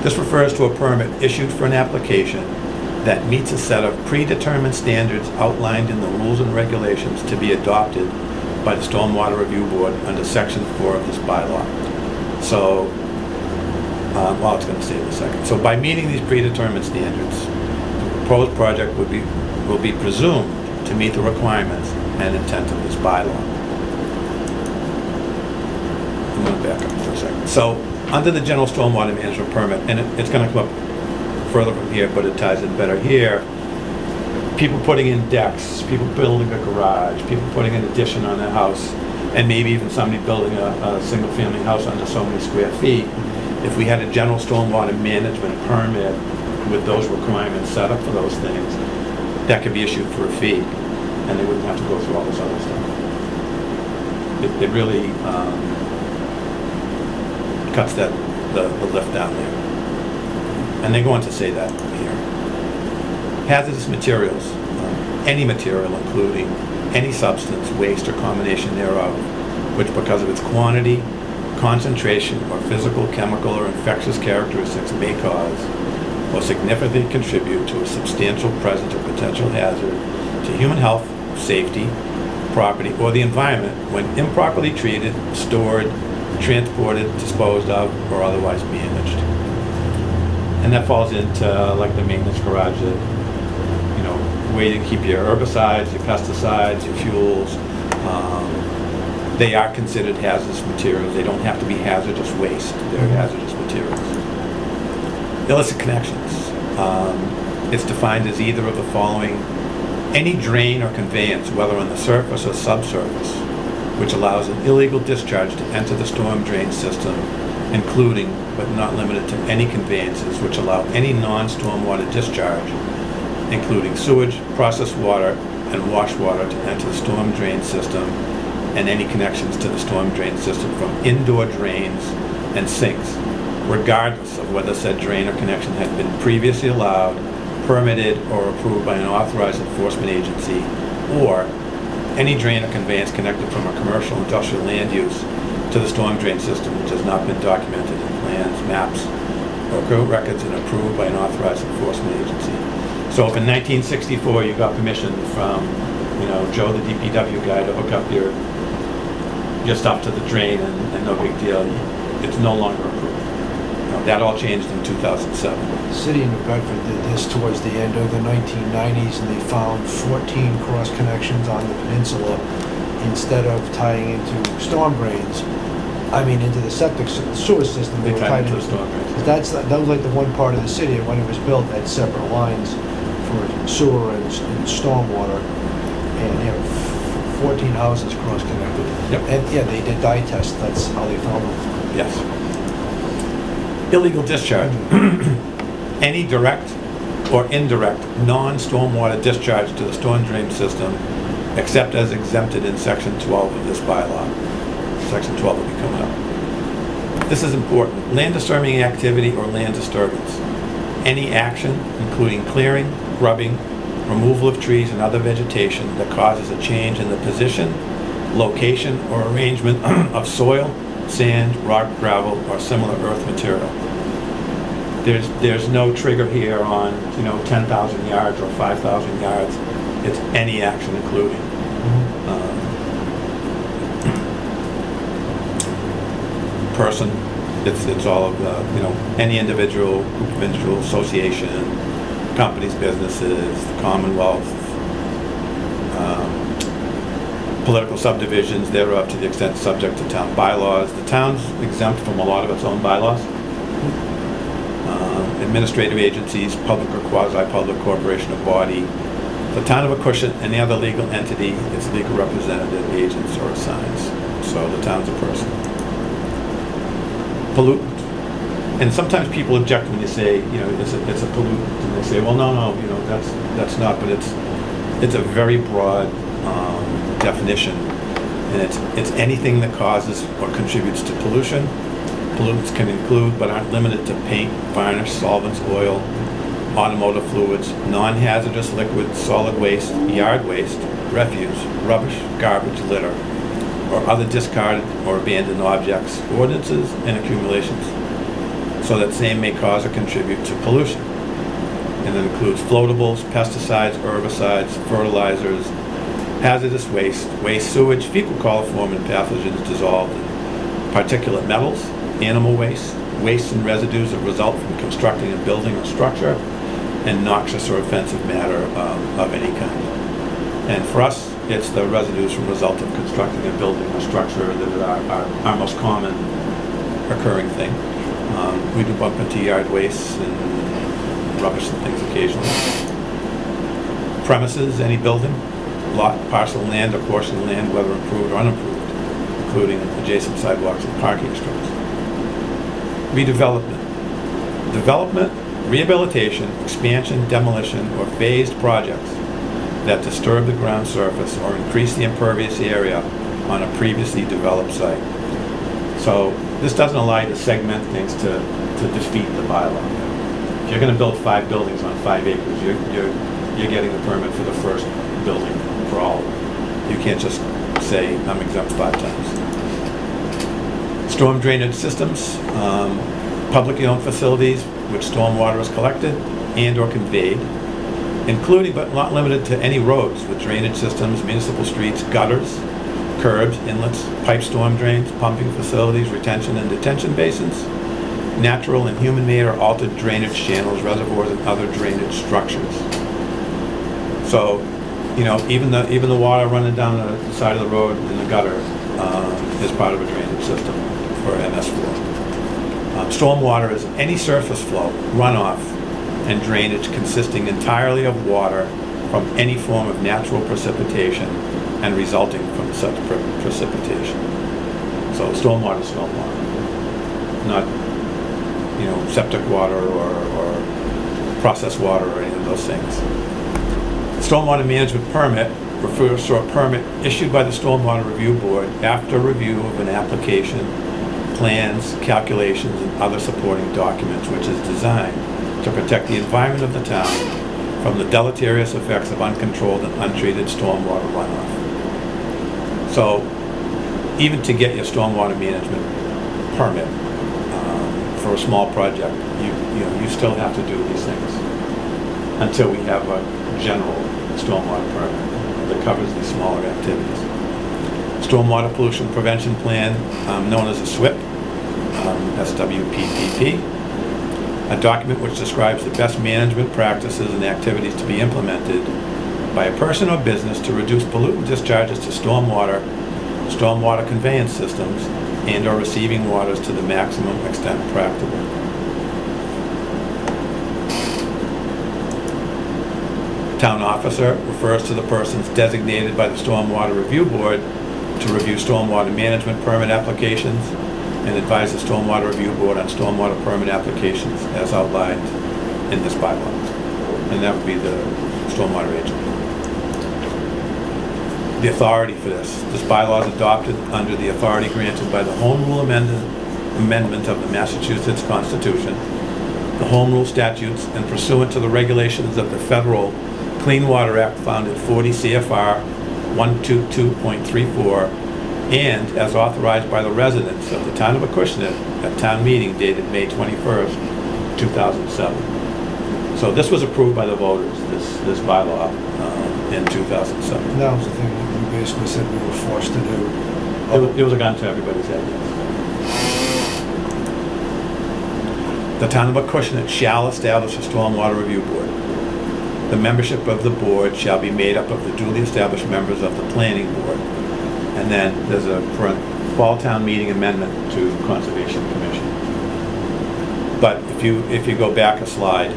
this refers to a permit issued for an application that meets a set of predetermined standards outlined in the rules and regulations to be adopted by the Stormwater Review Board under Section 4 of this bylaw. So, well, it's going to say in a second. So by meeting these predetermined standards, the proposed project will be presumed to meet the requirements and intent of this bylaw. I'm going to back up for a second. So under the general stormwater management permit, and it's going to come up further from here, but it ties in better here. People putting in decks, people building a garage, people putting an addition on their house, and maybe even somebody building a single-family house under so many square feet. If we had a general stormwater management permit with those requirements set up for those things, that could be issued for a fee, and they wouldn't have to go through all this other stuff. It really cuts the lift down there. And they go on to say that here. Hazardous materials, any material including any substance, waste, or combination thereof, which because of its quantity, concentration, or physical, chemical, or infectious characteristics may cause or significantly contribute to a substantial present or potential hazard to human health, safety, property, or the environment when improperly treated, stored, transported, disposed of, or otherwise managed. And that falls into like the maintenance garage, where you keep your herbicides, your pesticides, your fuels. They are considered hazardous materials. They don't have to be hazardous waste. They're hazardous materials. Illicit connections. It's defined as either of the following: any drain or conveyance, whether on the surface or subsurface, which allows an illegal discharge to enter the storm drain system, including, but not limited to, any conveyances which allow any non-stormwater discharge, including sewage, processed water, and wash water to enter the storm drain system, and any connections to the storm drain system from indoor drains and sinks, regardless of whether said drain or connection had been previously allowed, permitted, or approved by an authorized enforcement agency, or any drain or conveyance connected from a commercial industrial land use to the storm drain system which has not been documented in plans, maps, or current records and approved by an authorized enforcement agency. So if in 1964 you got permission from, Joe the DPW guy to hook up your stuff to the drain and no big deal, it's no longer approved. That all changed in 2007. The city of New Bedford did this towards the end of the 1990s, and they found 14 cross connections on the peninsula. Instead of tying into storm drains, into the septic sewer system. They were tied tied into the storm drains. That was like the one part of the city, and when it was built, had separate lines for sewer and stormwater. And 14 houses cross-connected. Yep. And yeah, they did dye tests, that's how they found them. Yes. Illegal discharge. Any direct or indirect non-stormwater discharge to the storm drain system, except as exempted in Section 12 of this bylaw. Section 12 will be coming up. This is important. Land disturbing activity or land disturbance. Any action, including clearing, grubbing, removal of trees and other vegetation that causes a change in the position, location, or arrangement of soil, sand, rock, gravel, or similar earth material. There's no trigger here on, 10,000 yards or 5,000 yards. It's any action including. Person, it's all of the, any individual, group of individual, association, companies, businesses, the Commonwealth, political subdivisions thereof to the extent subject to town bylaws. The town's exempt from a lot of its own bylaws. Administrative agencies, public or quasi-public corporation or body, the town of Acushnet, any other legal entity, its legal representative, agents, or assigns. So the town's a person. Pollutant. And sometimes people object when you say, it's a pollutant, and they say, well, no, that's not, but it's a very broad definition, and it's anything that causes or contributes to pollution. Pollutants can include, but aren't limited to paint, varnish, solvents, oil, automotive fluids, non-hazardous liquids, solid waste, yard waste, refuse, rubbish, garbage, litter, or other discarded or abandoned objects, ordinances, and accumulations, so that same may cause or contribute to pollution. And that includes floatables, pesticides, herbicides, fertilizers, hazardous waste, waste sewage, fecal coliform and pathogens dissolved in particulate metals, animal waste, wastes and residues that result from constructing a building or structure, and noxious or offensive matter of any kind. And for us, it's the residues from result of constructing a building or structure that are our most common occurring thing. We do bump into yard waste and rubbish and things occasionally. Premises, any building, lot, parcel of land, or portion of land, whether improved or unimproved, including adjacent sidewalks and parking strips. Redevelopment. Development, rehabilitation, expansion, demolition, or phased projects that disturb the ground surface or increase the impervious area on a previously developed site. So this doesn't allow you to segment things to defeat the bylaw. If you're going to build 5 buildings on 5 acres, you're getting the permit for the first building for all of them. You can't just say, I'm exempt 5 times. Storm drainage systems, publicly owned facilities which stormwater is collected and or conveyed, including but not limited to any roads with drainage systems, municipal streets, gutters, curbs, inlets, pipe storm drains, pumping facilities, retention and detention basins, natural and human-made or altered drainage channels, reservoirs, and other drainage structures. So, even the water running down the side of the road in the gutter is part of a drainage system for MS4. Stormwater is any surface flow, runoff, and drainage consisting entirely of water from any form of natural precipitation and resulting from such precipitation. So stormwater is stormwater, not septic water or processed water or any of those things. Stormwater management permit refers to a permit issued by the Stormwater Review Board after review of an application, plans, calculations, and other supporting documents, which is designed to protect the environment of the town from the deleterious effects of uncontrolled and untreated stormwater runoff. So, even to get your stormwater management permit for a small project, you still have to do these things until we have a general stormwater permit that covers these smaller activities. Stormwater Pollution Prevention Plan, known as a SWIP, SWPPP, a document which describes the best management practices and activities to be implemented by a person or business to reduce pollutant discharges to stormwater conveyance systems, and/or receiving waters to the maximum extent practicable. Town officer refers to the persons designated by the Stormwater Review Board to review stormwater management permit applications and advise the Stormwater Review Board on stormwater permit applications as outlined in this bylaw. And that would be the stormwater agent. The authority for this. This bylaw is adopted under the authority granted by the Home Rule Amendment of the Massachusetts Constitution, the Home Rule statutes, and pursuant to the regulations of the Federal Clean Water Act found at 40 CFR 122.34, and as authorized by the residents of the town of Acushnet at town meeting dated May 21st, 2007. So this was approved by the voters, this bylaw, in 2007. And that was the thing that we basically said we were forced to do. It was a gun to everybody's head, yes. The town of Acushnet shall establish a stormwater review board. The membership of the board shall be made up of the duly established members of the planning board. And then there's a fall town meeting amendment to Conservation Commission. But if you go back a slide,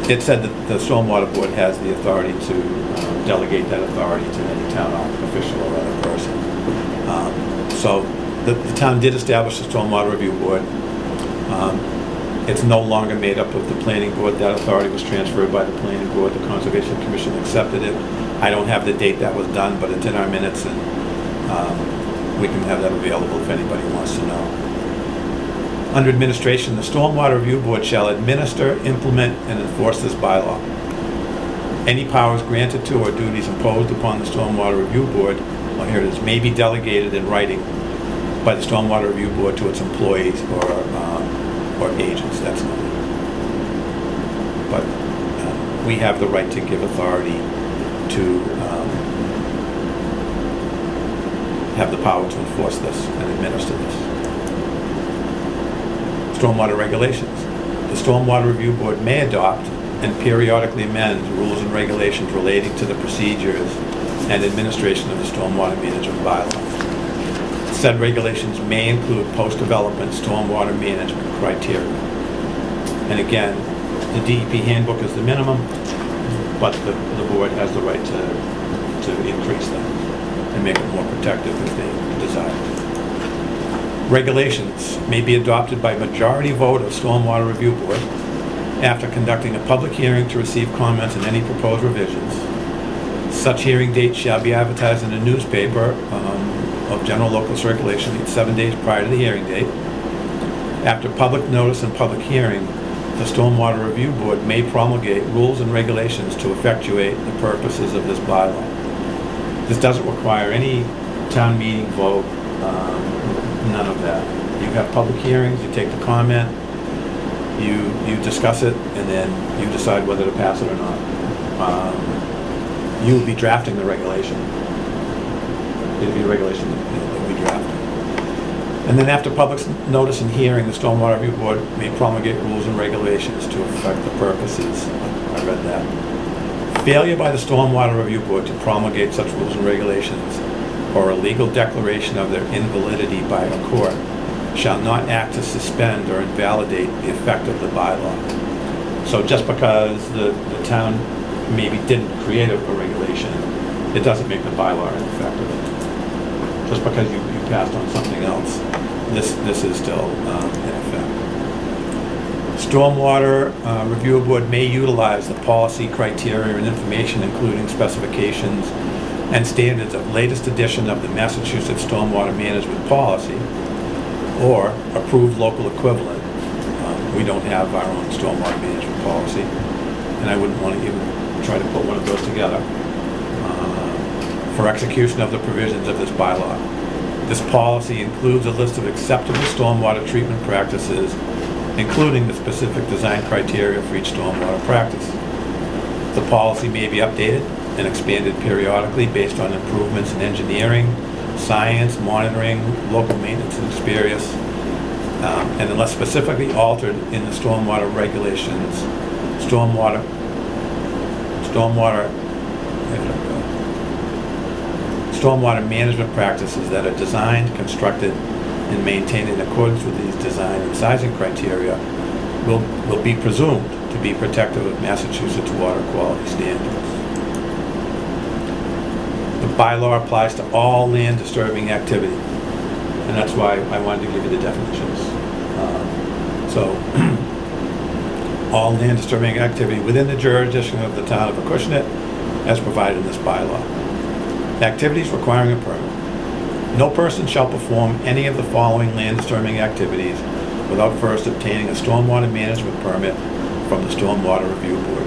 it said that the Stormwater Board has the authority to delegate that authority to any town official or other person. So the town did establish the Stormwater Review Board. It's no longer made up of the Planning Board. That authority was transferred by the Planning Board. The Conservation Commission accepted it. I don't have the date that was done, but it's in our minutes, and we can have that available if anybody wants to know. Under administration, the Stormwater Review Board shall administer, implement, and enforce this bylaw. Any powers granted to or duties imposed upon the Stormwater Review Board, well, here it is, may be delegated in writing by the Stormwater Review Board to its employees or agents. That's not it. But we have the right to give authority to have the power to enforce this and administer this. Stormwater regulations. The Stormwater Review Board may adopt and periodically amend rules and regulations relating to the procedures and administration of the stormwater management bylaw. Said regulations may include post-development stormwater management criteria. And again, the DEP handbook is the minimum, but the board has the right to increase them and make it more protective if they desire. Regulations may be adopted by majority vote of Stormwater Review Board after conducting a public hearing to receive comments on any proposed revisions. Such hearing date shall be advertised in a newspaper of general local circulation 7 days prior to the hearing date. After public notice and public hearing, the Stormwater Review Board may promulgate rules and regulations to effectuate the purposes of this bylaw. This doesn't require any town meeting vote, none of that. You have public hearings, you take the comment, you discuss it, and then you decide whether to pass it or not. You will be drafting the regulation. It'll be a regulation that we draft. And then after public notice and hearing, the Stormwater Review Board may promulgate rules and regulations to effect the purposes. I read that. Failure by the Stormwater Review Board to promulgate such rules and regulations or a legal declaration of their invalidity by a court shall not act to suspend or invalidate the effect of the bylaw. So just because the town maybe didn't create a regulation, it doesn't make the bylaw ineffective. Just because you passed on something else, this is still in effect. Stormwater Review Board may utilize the policy, criteria, and information, including specifications and standards of latest edition of the Massachusetts Stormwater Management Policy or approved local equivalent. We don't have our own stormwater management policy, and I wouldn't want to even try to put one of those together for execution of the provisions of this bylaw. This policy includes a list of acceptable stormwater treatment practices, including the specific design criteria for each stormwater practice. The policy may be updated and expanded periodically based on improvements in engineering, science, monitoring, local maintenance and experience, and unless specifically altered in the stormwater regulations, stormwater management practices that are designed, constructed, and maintained in accordance with these design and sizing criteria will be presumed to be protective of Massachusetts water quality standards. The bylaw applies to all land disturbing activity, and that's why I wanted to give you the definitions. All land disturbing activity within the jurisdiction of the town of Acushnet as provided in this bylaw. Activities requiring a permit. No person shall perform any of the following land disturbing activities without first obtaining a stormwater management permit from the Stormwater Review Board.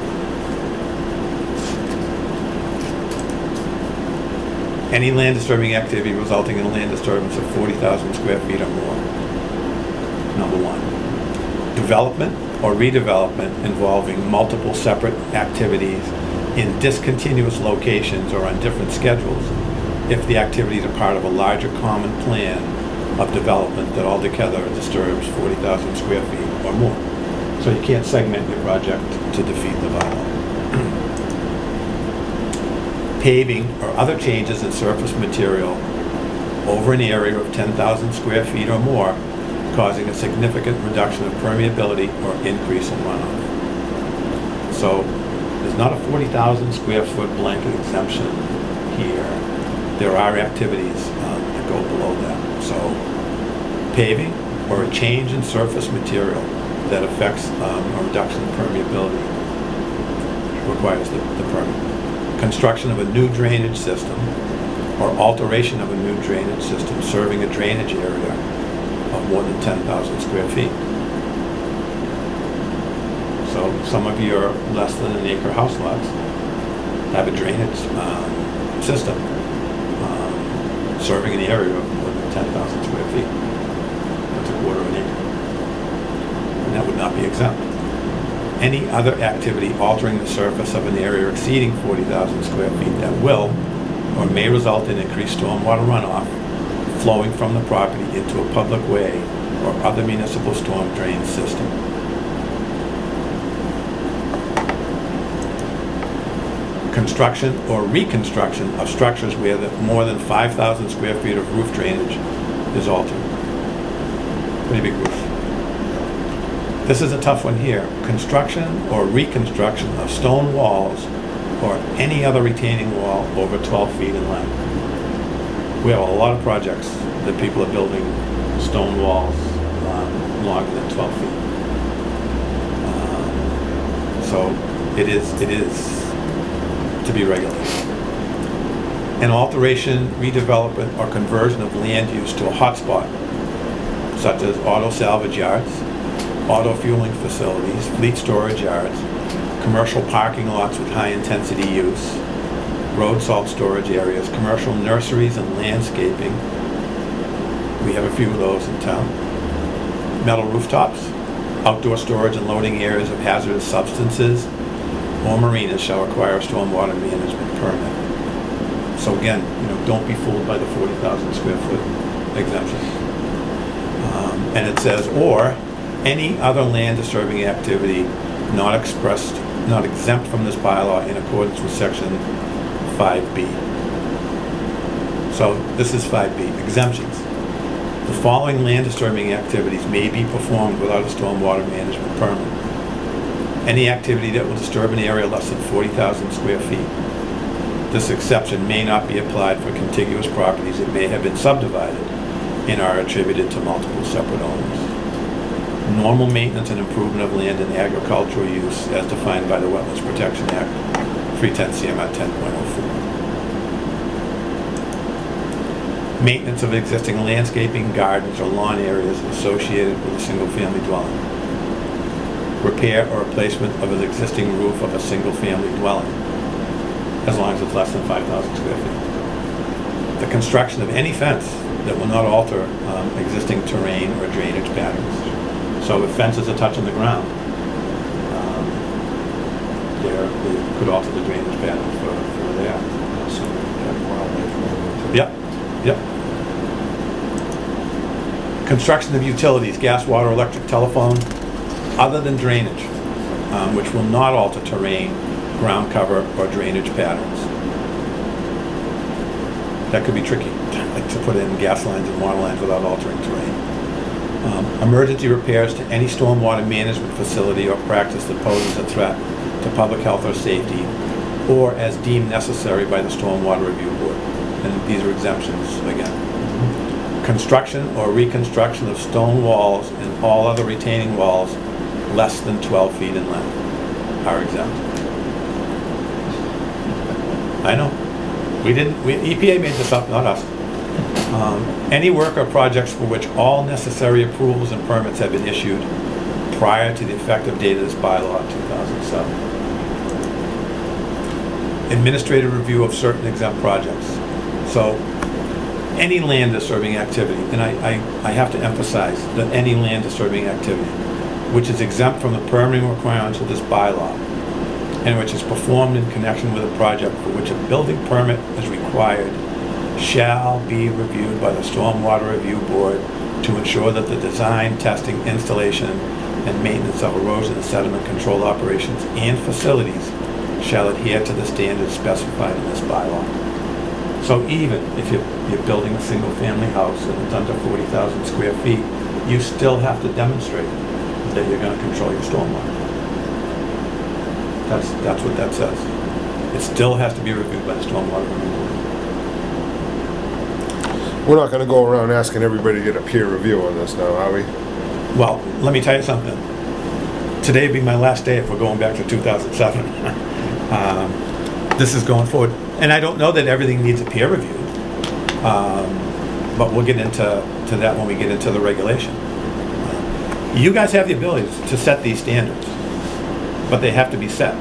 Any land disturbing activity resulting in a land disturbance of 40,000 square feet or more. Number one. Development or redevelopment involving multiple separate activities in discontinuous locations or on different schedules if the activities are part of a larger common plan of development that altogether disturbs 40,000 square feet or more. So you can't segment your project to defeat the bylaw. Paving or other changes in surface material over an area of 10,000 square feet or more, causing a significant reduction of permeability or increase in runoff. So there's not a 40,000 square foot blanket exemption here. There are activities that go below that. So paving or a change in surface material that affects a reduction in permeability requires the permit. Construction of a new drainage system or alteration of a new drainage system serving a drainage area of more than 10,000 square feet. So some of your less than an acre house lots have a drainage system serving an area of more than 10,000 square feet. That's a quarter of an acre. And that would not be exempt. Any other activity altering the surface of an area exceeding 40,000 square feet that will or may result in increased stormwater runoff flowing from the property into a public way or other municipal storm drain system. Construction or reconstruction of structures where more than 5,000 square feet of roof drainage is altered. Pretty big roof. This is a tough one here. Construction or reconstruction of stone walls or any other retaining wall over 12 feet in length. We have a lot of projects that people are building stone walls longer than 12 feet. So it is to be regulated. An alteration, redevelopment, or conversion of land use to a hotspot, such as auto salvage yards, auto fueling facilities, fleet storage yards, commercial parking lots with high-intensity use, road salt storage areas, commercial nurseries and landscaping. We have a few of those in town. Metal rooftops, outdoor storage and loading areas of hazardous substances, or marinas shall require a stormwater management permit. So again, don't be fooled by the 40,000 square foot exemption. And it says, or any other land disturbing activity not exempt from this bylaw in accordance with section 5B. So this is 5B, exemptions. The following land disturbing activities may be performed without a stormwater management permit. Any activity that will disturb an area less than 40,000 square feet. This exception may not be applied for contiguous properties that may have been subdivided and are attributed to multiple separate owners. Normal maintenance and improvement of land and agricultural use as defined by the Wetlands Protection Act, 310 CMR 10.04. Maintenance of existing landscaping, gardens, or lawn areas associated with a single-family dwelling. Repair or replacement of an existing roof of a single-family dwelling, as long as it's less than 5,000 square feet. The construction of any fence that will not alter existing terrain or drainage patterns. So if fences are touching the ground, they could alter the drainage patterns for there. So, wildlife. Yep, yep. Construction of utilities, gas, water, electric, telephone, other than drainage, which will not alter terrain, ground cover, or drainage patterns. That could be tricky, like to put in gas lines and water lines without altering terrain. Emergency repairs to any stormwater management facility or practice that poses a threat to public health or safety, or as deemed necessary by the Stormwater Review Board. And these are exemptions again. Construction or reconstruction of stone walls and all other retaining walls less than 12 feet in length are exempt. I know. EPA made this up, not us. Any work or projects for which all necessary approvals and permits have been issued prior to the effective date of this bylaw, 2007. Administrative review of certain exempt projects. So any land disturbing activity, and I have to emphasize that any land disturbing activity which is exempt from the permitting requirements of this bylaw and which is performed in connection with a project for which a building permit is required shall be reviewed by the Stormwater Review Board to ensure that the design, testing, installation, and maintenance of erosion and sediment control operations and facilities shall adhere to the standards specified in this bylaw. So even if you're building a single-family house and it's under 40,000 square feet, you still have to demonstrate that you're going to control your stormwater. That's what that says. It still has to be reviewed by the Stormwater Review Board. We're not gonna go around asking everybody to get a peer review on this now, are we? Well, let me tell you something. Today would be my last day if we're going back to 2007. This is going forward. And I don't know that everything needs a peer review, but we'll get into that when we get into the regulation. You guys have the ability to set these standards, but they have to be set.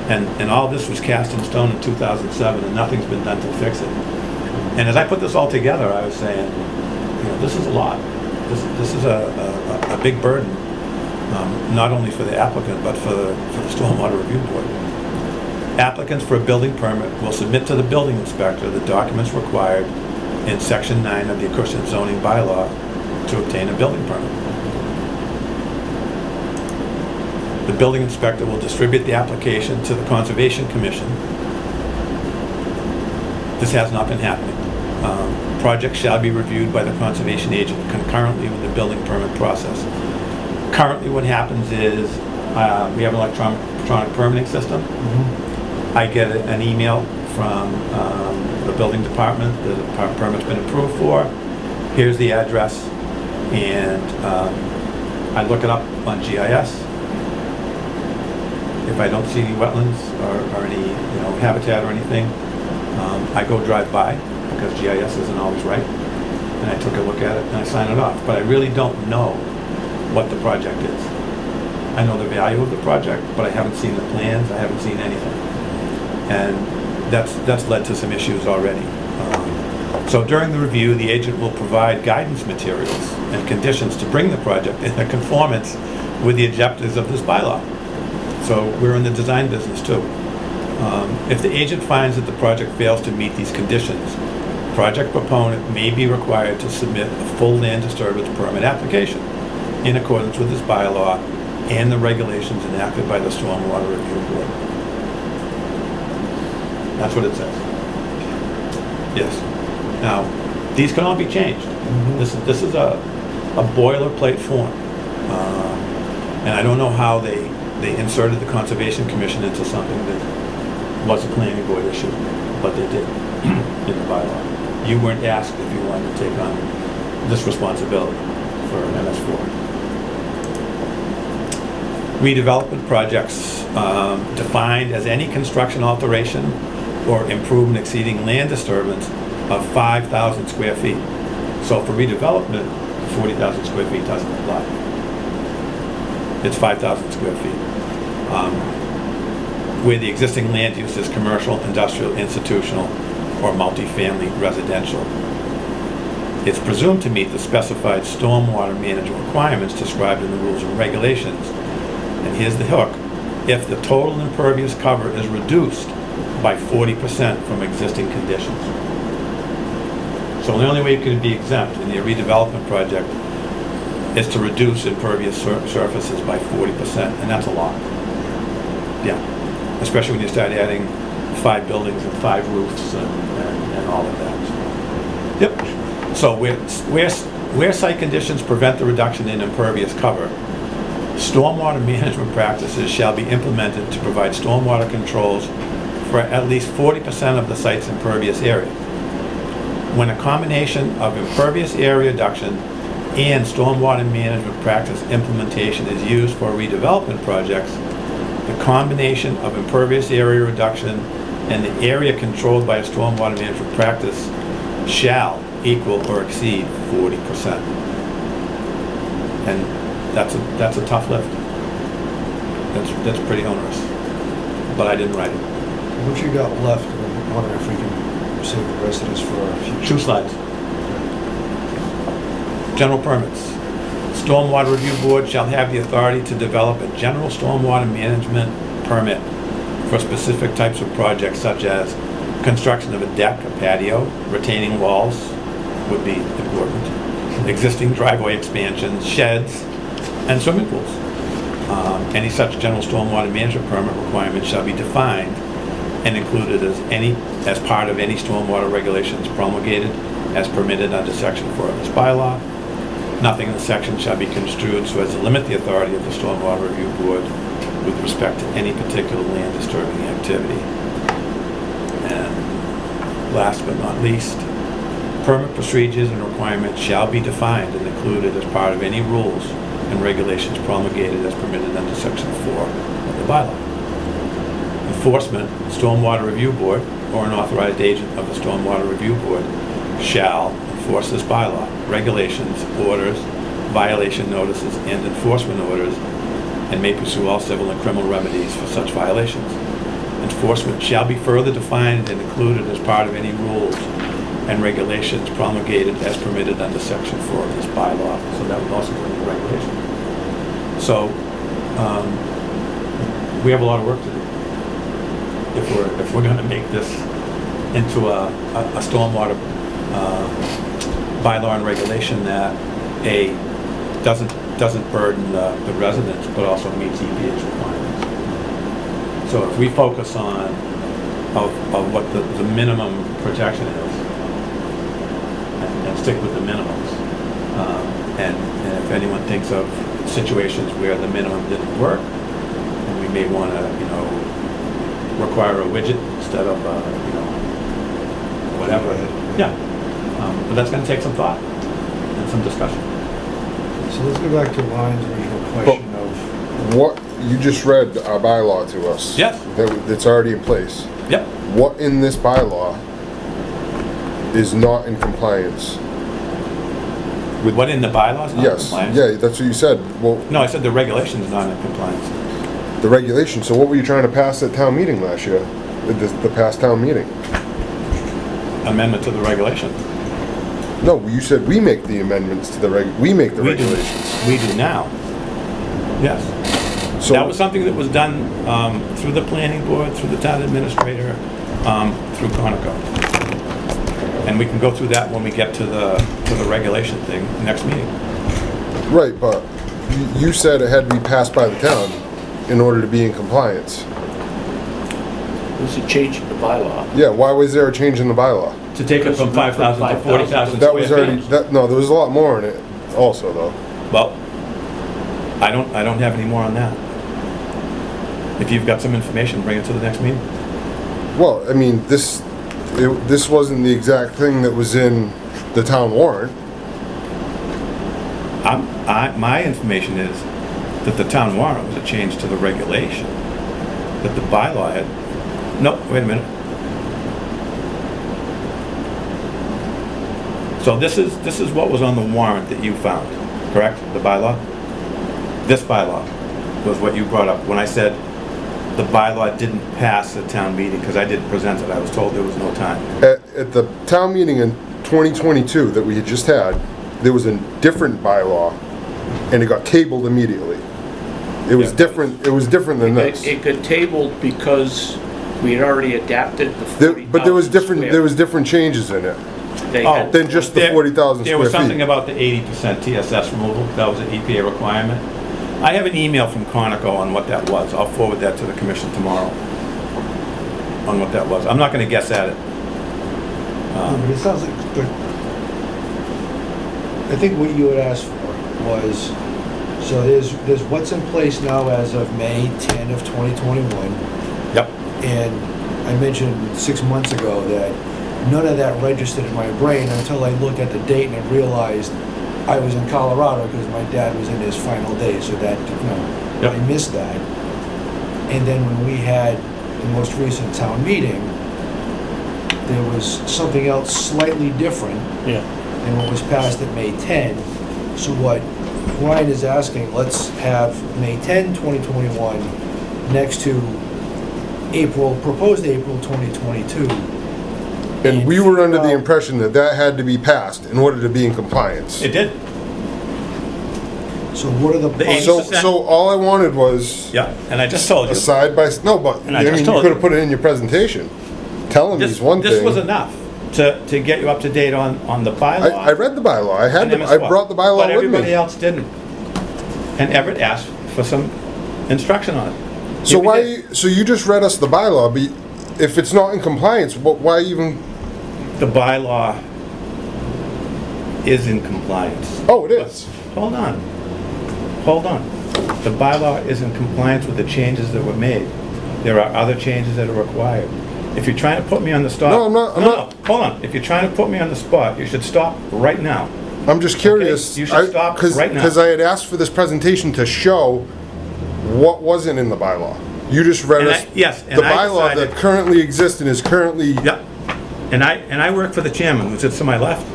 And all this was cast in stone in 2007, and nothing's been done to fix it. And as I put this all together, I was saying, this is a lot. This is a big burden, not only for the applicant, but for the Stormwater Review Board. Applicants for a building permit will submit to the building inspector the documents required in Section 9 of the Acushnet zoning bylaw to obtain a building permit. The building inspector will distribute the application to the Conservation Commission. This has not been happening. Projects shall be reviewed by the conservation agent concurrently with the building permit process. Currently what happens is we have an electronic permitting system. I get an email from the building department that the permit's been approved for. Here's the address, and I look it up on GIS. If I don't see any wetlands or any habitat or anything, I go drive by because GIS isn't always right, and I took a look at it and I sign it off. But I really don't know what the project is. I know the value of the project, but I haven't seen the plans. I haven't seen anything, and that's led to some issues already. So during the review, the agent will provide guidance materials and conditions to bring the project into conformance with the objectives of this bylaw. So we're in the design business too. If the agent finds that the project fails to meet these conditions, project proponent may be required to submit a full land disturbance permit application in accordance with this bylaw and the regulations enacted by the Stormwater Review Board. That's what it says. Yes. Now, these can all be changed. This is a boilerplate form. And I don't know how they inserted the Conservation Commission into something that was a planning board issue, but they did in the bylaw. You weren't asked if you wanted to take on this responsibility for an MS4. Redevelopment projects defined as any construction alteration or improvement exceeding land disturbance of 5,000 square feet. So for redevelopment, 40,000 square feet doesn't apply. It's 5,000 square feet. Where the existing land use is commercial, industrial, institutional, or multifamily residential. It's presumed to meet the specified stormwater management requirements described in the rules and regulations. And here's the hook: if the total impervious cover is reduced by 40% from existing conditions. So the only way you can be exempt in the redevelopment project is to reduce impervious surfaces by 40%, and that's a lot. Yeah, especially when you start adding 5 buildings and 5 roofs and all of that. Yep. So where site conditions prevent the reduction in impervious cover, stormwater management practices shall be implemented to provide stormwater controls for at least 40% of the site's impervious area. When a combination of impervious area reduction and stormwater management practice implementation is used for redevelopment projects, the combination of impervious area reduction and the area controlled by a stormwater management practice shall equal or exceed 40%. And that's a tough lift. That's pretty onerous. But I didn't write it. What you got left, I'm wondering if we can save the residents for our future. 2 slides. General permits. Stormwater Review Board shall have the authority to develop a general stormwater management permit for specific types of projects such as construction of a deck, a patio, retaining walls would be important, existing driveway expansions, sheds, and swimming pools. Any such general stormwater management permit requirement shall be defined and included as part of any stormwater regulations promulgated as permitted under Section 4 of this bylaw. Nothing in the section shall be construed so as to limit the authority of the Stormwater Review Board with respect to any particular land disturbing activity. And last but not least, permit procedures and requirements shall be defined and included as part of any rules and regulations promulgated as permitted under Section 4 of the bylaw. Enforcement, Stormwater Review Board, or an authorized agent of the Stormwater Review Board shall enforce this bylaw. Regulations, orders, violation notices, and enforcement orders, and may pursue all civil and criminal remedies for such violations. Enforcement shall be further defined and included as part of any rules and regulations promulgated as permitted under Section 4 of this bylaw. So that would also go into regulation. So we have a lot of work to do if we're going to make this into a stormwater bylaw and regulation that doesn't burden the residents, but also meets EPA's requirements. So if we focus on of what the minimum protection is, and stick with the minimums, and if anyone thinks of situations where the minimum didn't work, then we may want to require a widget instead of whatever. Yeah. But that's going to take some thought and some discussion. So let's go back to Ryan's original question of, What, you just read our bylaw to us. Yes. That's already in place. Yep. What in this bylaw is not in compliance? With what in the bylaws? Not in Yes, compliance? yeah, that's what you said. Well, No, I said the regulation is not in compliance. the regulation, so what were you trying to pass at town meeting last year? The past town meeting? Amendment to the regulation. No, you said we make the amendments to we make the We do. regulations. We do now. Yes. So That was something that was done through the planning board, through the town administrator, through Conoco. And we can go through that when we get to the regulation thing next meeting. Right, but you said it had to be passed by the town in order to be in compliance. There's a change in the bylaw. Yeah, why was there a change in the bylaw? To take it from 5,000 to 40,000 That square was already, feet. no, there was a lot more in it also, though. Well, I don't have any more on that. If you've got some information, bring it to the next meeting. Well, I mean, this wasn't the exact thing that was in the town warrant. My information is that the town warrant was a change to the regulation, that the bylaw had, no, wait a minute. So this is what was on the warrant that you found, correct? The bylaw? This bylaw was what you brought up when I said the bylaw didn't pass at town meeting because I didn't present it. I was told there was no time. At the town meeting in 2022 that we had just had, there was a different bylaw, and it got tabled immediately. It was Yeah. different, it was different than this. It got tabled because we had already adapted the 40,000 But there was different square. changes in it. They Oh, had, than just the There- 40,000 There was square something feet. about the 80% TSS removal, that was an EPA requirement. I have an email from Conoco on what that was. I'll forward that to the commission tomorrow on what that was. I'm not gonna guess at it. But it sounds like, but I think what you had asked for was, so there's what's in place now as of May 10 of 2021. Yep. And I mentioned 6 months ago that none of that registered in my brain until I looked at the date and I realized I was in Colorado because my dad was in his final days, so that, Yep. I missed that. And then when we had the most recent town meeting, there was something else slightly different Yeah. than what was passed at May 10. So what Ryan is asking, let's have May 10, 2021 next to proposed April 2022. And we were under the Well- impression that that had to be passed in order to be in compliance. It did. So what are the The policies? So, 80%. so all I wanted was Yeah, and I just told a you. side by, no, but, And I I mean, just you told could you. have put it in your presentation. Telling me This, is one thing. this was enough to get you up to date on the bylaw. I read the bylaw. I had, and I MS4. brought the bylaw But with everybody me. else didn't. And Everett asked for some instruction on it. So Here we why, did. so you just read us the bylaw, but if it's not in compliance, why even, The bylaw is in compliance. oh, it is. Hold on. Hold on. The bylaw is in compliance with the changes that were made. There are other changes that are required. If you're trying to put me on the spot. No, I'm not- I'm No, not- no, hold on. If you're trying to put me on the spot, you should stop right now. I'm just curious. you should stop right now. Because I had asked for this presentation to show what wasn't in the bylaw. You just read And us. yes, and The I bylaw decided- that currently exists and is currently, Yep. And I work for the chairman, who sits to my left.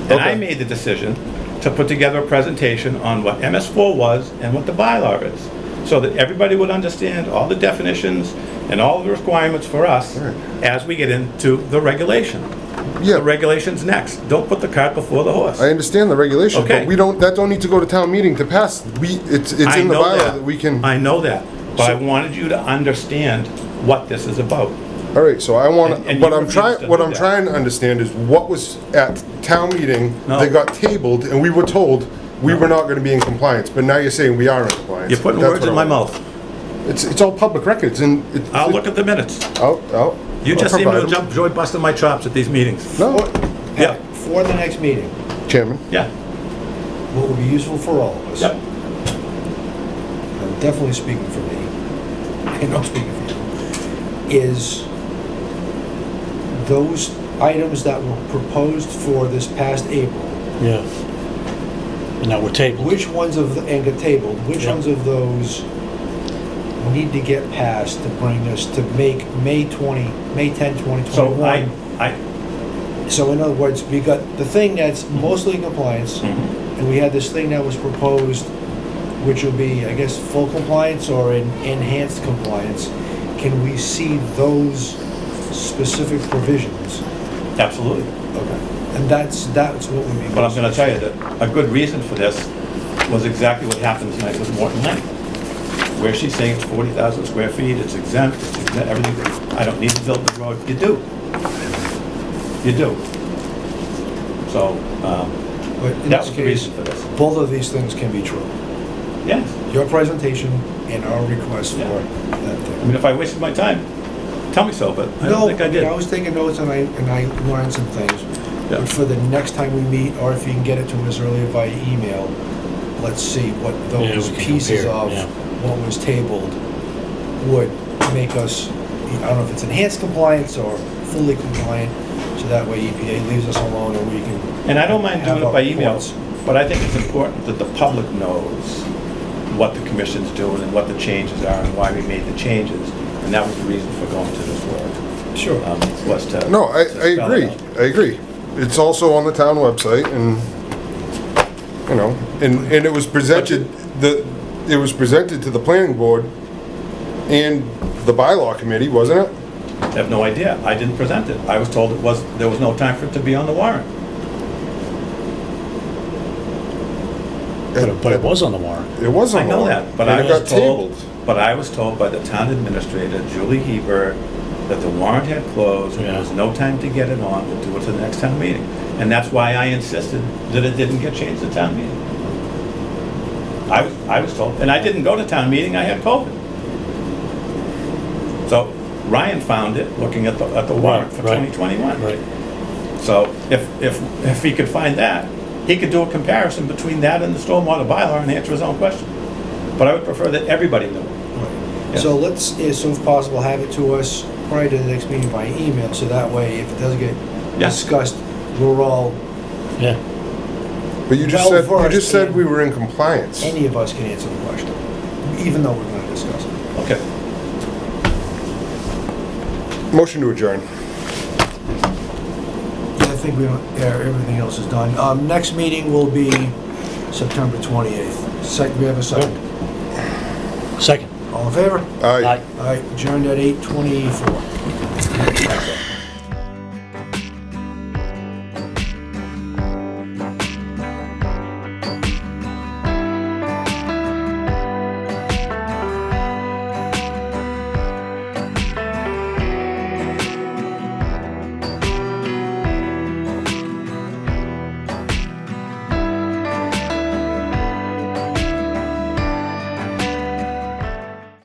And I Okay. made the decision to put together a presentation on what MS4 was and what the bylaw is, so that everybody would understand all the definitions and all the requirements for us as we get into the regulation. The yeah, regulation's next. Don't put the cart before the horse. I understand the regulations, Okay. but we don't, that don't need to go to town meeting to pass. It's I in the know bylaw that we can. I know that, but I wanted you to understand what this is about. All right, so I want And what you I'm trying, refused to what do I'm that. trying to understand is what was at town meeting No. that got tabled, and we were told we were not gonna be in compliance, but now you're saying we are in compliance. You're putting That's words what in I my want. mouth. It's all public records, and I'll look at the minutes. I'll You I'll just seem to provide them. jump, joy busting my chops at these meetings. No, Yeah, For the next meeting, Chairman. yeah, what would be useful for all of us. yep. I'm definitely speaking for me, and not speaking for you, is those items that were proposed for this past April, Yeah. And now we're tabled. which ones of, and get tabled, which Yeah. ones of those need to get passed to bring us to make May 10, So 2021? I, So in other words, we got the thing that's mostly in compliance, and we had this thing that was proposed, which will be, I guess, full compliance or enhanced compliance. Can we see those specific provisions? absolutely. Okay. And that's what we mean. But I'm gonna tell you that a good reason for this was exactly what happened tonight with Morton Lane, where she's saying it's 40,000 square feet, it's exempt, everything. I don't need to build the road. You do. You do. So, But in that this was the case, reason for this. both of these things can be true. Yes. Your presentation and our request for Yeah. that I thing. mean, if I wasted my time, tell me so, but I No, don't think I did. I was taking notes and I learned some things. Yeah. But for the next time we meet, or if you can get it to us earlier via email, let's see what Yeah, those we can pieces compare, of yeah. what was tabled would make us, I don't know if it's enhanced compliance or fully compliant, so that way EPA leaves us alone and we can. And I don't mind doing have it our by email, reports. but I think it's important that the public knows what the commission's doing and what the changes are and why we made the changes. And that was the reason for going to this work. Sure. Was to. No, I to spell it agree. out. I agree. It's also on the town website, and you know, and it was presented it was presented to the planning board and the bylaw committee, wasn't it? I have no idea. I didn't present it. I was told there was no time for it to be on the warrant. But it was on the warrant. It was I on know the that, warrant, but and I it was got told, tabled. but I was told by the town administrator, Julie Hebert, that the warrant had closed, and there was no time to get it on, to do it to the next town meeting. And that's why I insisted that it didn't get changed to town meeting. I was told, and I didn't go to town meeting, I had COVID. So Ryan found it, looking at the warrant for Right. 2021. Right. So if he could find that, he could do a comparison between that and the stormwater bylaw and answer his own question. But I would prefer that everybody knew it. Yeah. So let's, so if possible, have it to us prior to the next meeting by email, so that way, if it doesn't get Yeah. discussed, we're all, Yeah. But you just Well-versed said in- we were in compliance. any of us can answer the question, even though we're gonna discuss it. Okay. Motion to adjourn. Yeah, I think we don't, yeah, everything else is done. Next meeting will be September 28th. We have a second. Second. All in favor? Aye. All right, adjourned at 8:24.